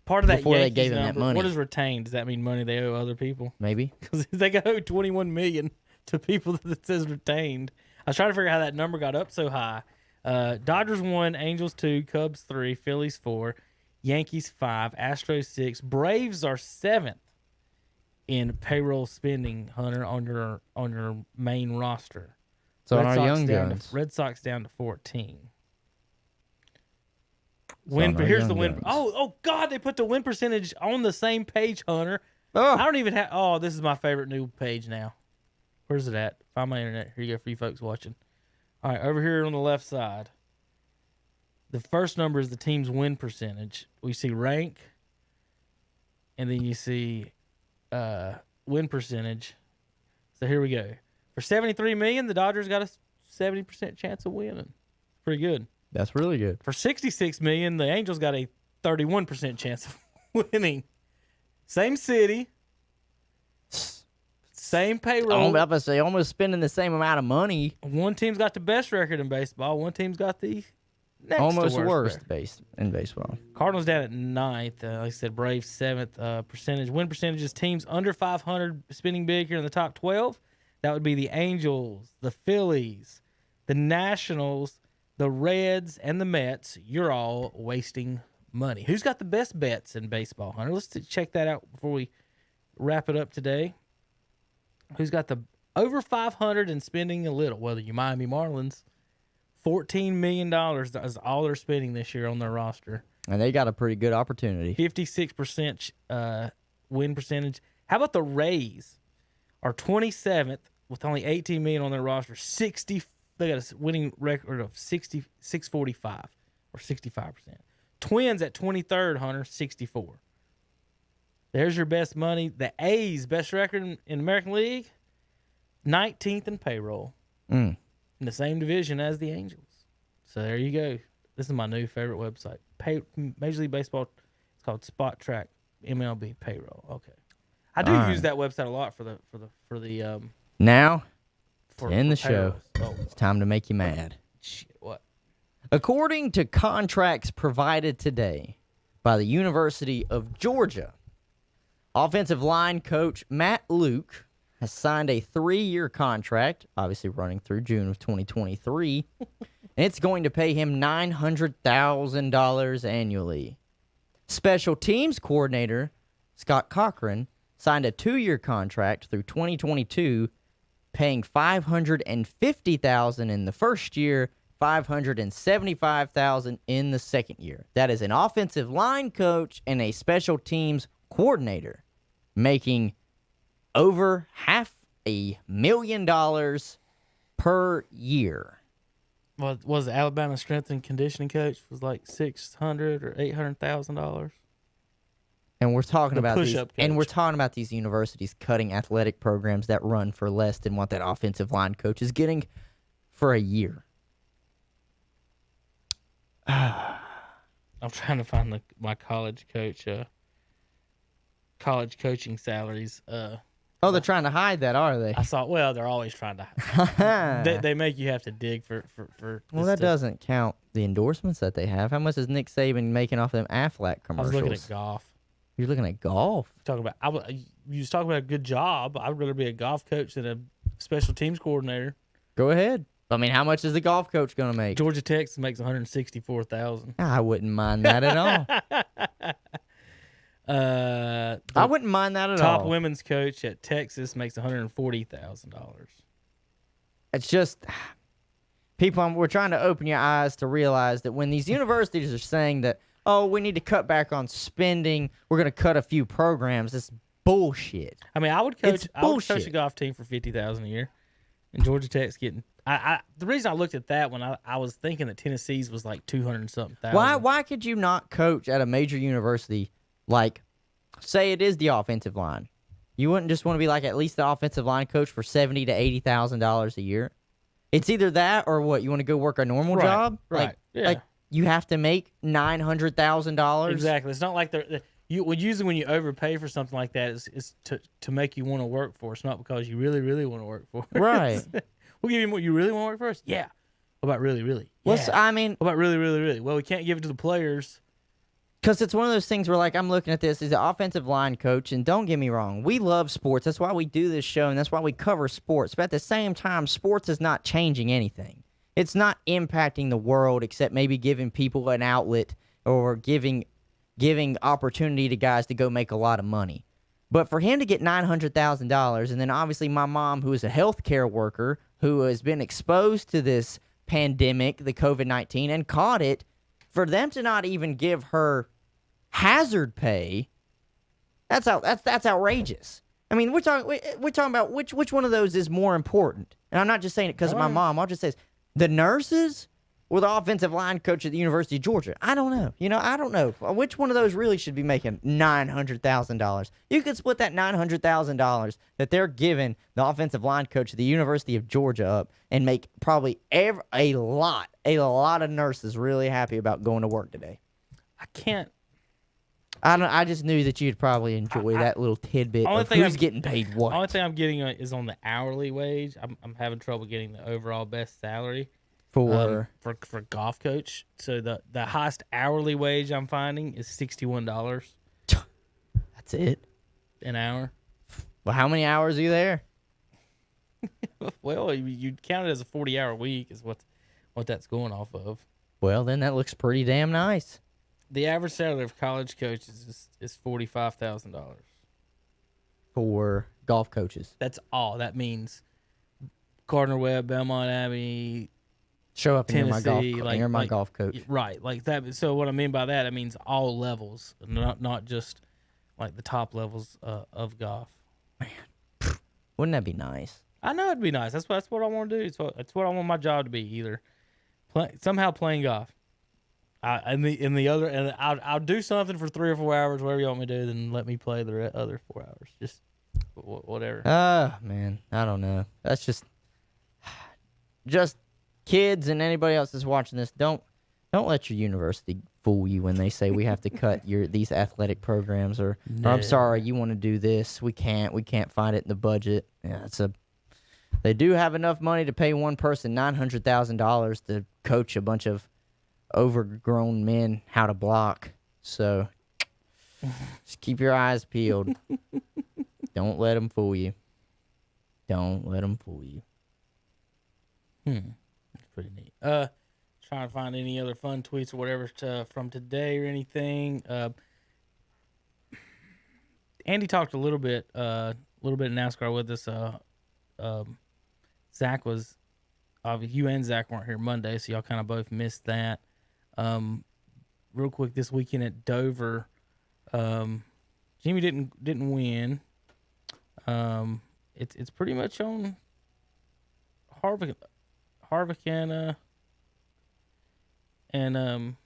Part of that before Yankees they gave him number, that money. what is retained? Does that mean money they owe other people? Maybe. Because they owe $21 million to people that says retained. I was trying to figure out how that number got up so high. Dodgers 1, Angels 2, Cubs 3, Phillies 4, Yankees 5, Astros 6. Braves are 7th in payroll spending, Hunter, on your main roster. So on our young guns. Red Sox down to 14. Here's the win. Oh God! They put the win percentage on the same page, Hunter. Oh. I don't even have. Oh, this is my favorite new page now. Where's it at? Find my internet. Here you go for you folks watching. All right, over here on the left side. The first number is the team's win percentage. We see rank, and then you see win percentage. So here we go. For $73 million, the Dodgers got a 70% chance of winning. Pretty good. That's really good. For $66 million, the Angels got a 31% chance of winning. Same city, same payroll. I'm about to say almost spending the same amount of money. One team's got the best record in baseball. One team's got the next almost to worst in baseball. Cardinals down at 9th. Like I said, Braves 7th. Percentage win percentages. Teams under 500 spending big here in the top 12. That would be the Angels, the Phillies, the Nationals, the Reds, and the Mets. You're all wasting money. Who's got the best bets in baseball, Hunter? Let's check that out before we wrap it up today. Who's got the over 500 and spending a little? Well, the Miami Marlins, $14 million is all they're spending this year on their roster. And they got a pretty good opportunity. 56% win percentage. How about the Rays? Are 27th with only $18 million on their roster. They got a winning record of 645 or 65%. Twins at 23rd, Hunter, 64. There's your best money. The A's best record in American League, 19th in payroll. In the same division as the Angels. So there you go. This is my new favorite website. Major League Baseball. It's called Spot Track MLB Payroll. Okay. I do use that website a lot for the now for to end the show. It's time to make you mad. Shit, what? According to contracts provided today by the University of Georgia, offensive line coach Matt Luke has signed a 3-year contract, obviously running through June of 2023, and it's going to pay him $900,000 annually. Special teams coordinator Scott Cochran signed a 2-year contract through 2022, paying $550,000 in the first year, $575,000 in the second year. That is an offensive line coach and a special teams coordinator making over $500,000 per year. Well, was the Alabama strength and conditioning coach was like $600,000 or $800,000? And we're talking about these, coach. and we're talking about these universities cutting athletic programs that run for less than what that offensive line coach is getting for a year. I'm trying to find my college coach, college coaching salaries. They're trying to hide that, are they? I saw. Well, they're always trying to hide. they make you have to dig for. Well, that doesn't count the endorsements that they have. How much is Nick Saban making off them Aflac commercials? I was looking at golf. You're looking at golf? You was talking about a good job. I'd rather be a golf coach than a special teams coordinator. Go ahead. I mean, how much is the golf coach going to make? Georgia Tech makes $164,000. I wouldn't mind that at all. I wouldn't mind that at all. Top women's coach at Texas makes $140,000. It's just people. We're trying to open your eyes to realize that when these universities are saying that, oh, we need to cut back on spending, we're going to cut a few programs. It's bullshit. I mean, I would coach It's bullshit. a golf team for $50,000 a year, and Georgia Tech's getting The reason I looked at that one, I was thinking that Tennessee's was like 200 and something thousand. Why could you not coach at a major university? Like, say it is the offensive line. You wouldn't just want to be like at least the offensive line coach for $70,000 to $80,000 a year. It's either that or what? You want to go work a normal job? Right. Like you have to make $900,000. Exactly. It's not like usually when you overpay for something like that, it's to make you want to work for us, not because you really, really want to work for us. Right. We'll give you what you really want to work for us? Yeah. What about really, really? Yeah. What about really, really, really? Well, we can't give it to the players. Because it's one of those things where, like, I'm looking at this as an offensive line coach, and don't get me wrong, we love sports. That's why we do this show, and that's why we cover sports. But at the same time, sports is not changing anything. It's not impacting the world except maybe giving people an outlet or giving opportunity to guys to go make a lot of money. But for him to get $900,000, and then obviously my mom, who is a healthcare worker, who has been exposed to this pandemic, the COVID-19, and caught it, for them to not even give her hazard pay, that's outrageous. I mean, we're talking about which one of those is more important. And I'm not just saying it because of my mom. I'll just say the nurses or the offensive line coach at the University of Georgia. I don't know. I don't know which one of those really should be making $900,000. You could split that $900,000 that they're giving the offensive line coach at the University of Georgia up and make probably a lot of nurses really happy about going to work today. I can't. I just knew that you'd probably enjoy that little tidbit of who's getting paid what. The only thing I'm getting is on the hourly wage. I'm having trouble getting the overall best salary for golf coach. So the highest hourly wage I'm finding is $61. That's it? An hour. Well, how many hours are you there? Well, you'd count it as a 40-hour week is what that's going off of. Well, then that looks pretty damn nice. The average salary of college coaches is $45,000 for golf coaches. That's all. That means Gardner Webb, Belmont Abbey, show up Tennessee, and you're my golf coach. Right, like that. So what I mean by that, it means all levels, not just like the top levels of golf. Man, wouldn't that be nice? I know it'd be nice. That's what I want to do. It's what I want my job to be. Either somehow playing golf. And I'll do something for 3 or 4 hours, whatever you want me to do. Then let me play the other 4 hours, just whatever. Man, I don't know. That's just kids and anybody else that's watching this. Don't let your university fool you when they say we have to cut these athletic programs or I'm sorry, you want to do this, we can't find it in the budget. Yeah, they do have enough money to pay one person $900,000 to coach a bunch of overgrown men how to block. So just keep your eyes peeled. Don't let them fool you. Don't let them fool you. That's pretty neat. Trying to find any other fun tweets or whatever from today or anything. Andy talked a little bit in NASCAR with us. Zach was, you and Zach weren't here Monday, so y'all kind of both missed that. Real quick, this weekend at Dover, Jimmy didn't win. It's pretty much on Harvick and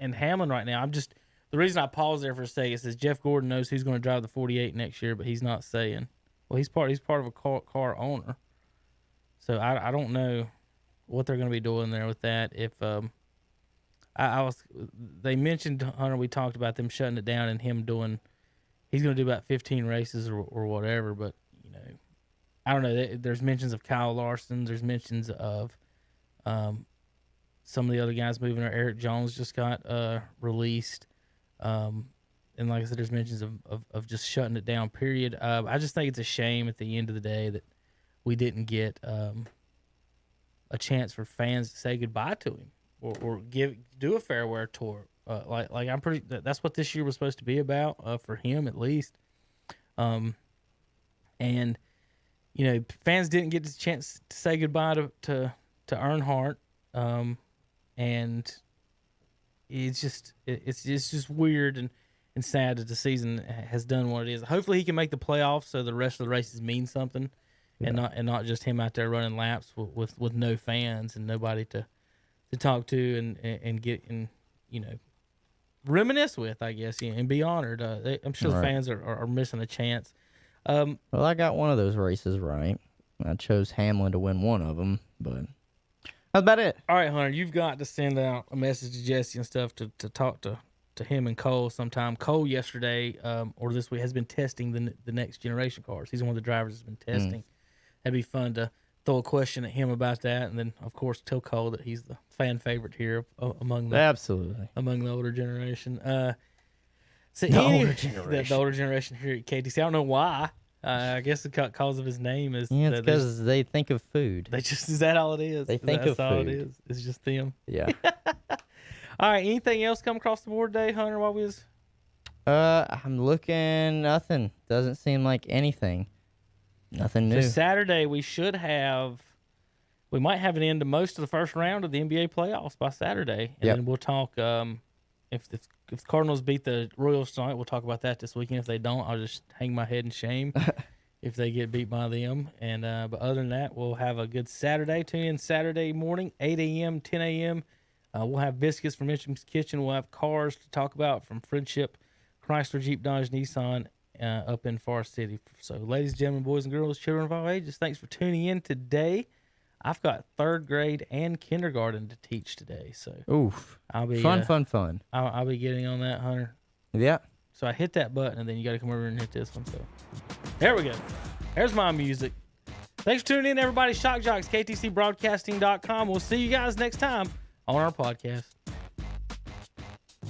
Hamlin right now. The reason I paused there for a second is Jeff Gordon knows who's going to drive the 48 next year, but he's not saying. Well, he's part of a car owner, so I don't know what they're going to be doing there with that. If they mentioned Hunter, we talked about them shutting it down and him he's going to do about 15 races or whatever. But I don't know. There's mentions of Kyle Larson. There's mentions of some of the other guys moving. Eric Jones just got released. And like I said, there's mentions of just shutting it down, period. I just think it's a shame at the end of the day that we didn't get a chance for fans to say goodbye to him or do a farewell tour. Like I'm pretty. That's what this year was supposed to be about for him at least. And fans didn't get the chance to say goodbye to Earnhardt. And it's just weird and sad that the season has done what it is. Hopefully he can make the playoffs so the rest of the races mean something and not just him out there running laps with no fans and nobody to talk to and get and reminisce with, I guess, and be honored. I'm sure the fans are missing a chance. Well, I got one of those races right. I chose Hamlin to win one of them, but that's about it. All right, Hunter, you've got to send out a message to Jesse and stuff to talk to him and Cole sometime. Cole yesterday or this week has been testing the next generation cars. He's one of the drivers that's been testing. That'd be fun to throw a question at him about that, and then of course tell Cole that he's the fan favorite here among the older generation. The older generation here at KTC. I don't know why. I guess because of his name is. Yeah, it's because they think of food. Is that all it is? They think of food. That's all it is. It's just them. Yeah. All right. Anything else come across the board today, Hunter? While we was. I'm looking. Nothing. Doesn't seem like anything. Nothing new. So Saturday we might have an end to most of the first round of the NBA playoffs by Saturday, and then we'll talk. If the Cardinals beat the Royals tonight, we'll talk about that this weekend. If they don't, I'll just hang my head in shame if they get beat by them. And but other than that, we'll have a good Saturday. Tune in Saturday morning, 8 a.m., 10 a.m. We'll have biscuits from Mitchum's Kitchen. We'll have cars to talk about from Friendship, Chrysler, Jeep, Dodge, Nissan, up in Forest City. So, ladies and gentlemen, boys and girls, children of all ages, thanks for tuning in today. I've got third grade and kindergarten to teach today, so I'll be fun. I'll be getting on that, Hunter. Yeah. So I hit that button, and then you got to come over and hit this one. So there we go. There's my music. Thanks for tuning in, everybody. Shock Joxx, KTCBroadcasting.com. We'll see you guys next time on our podcast.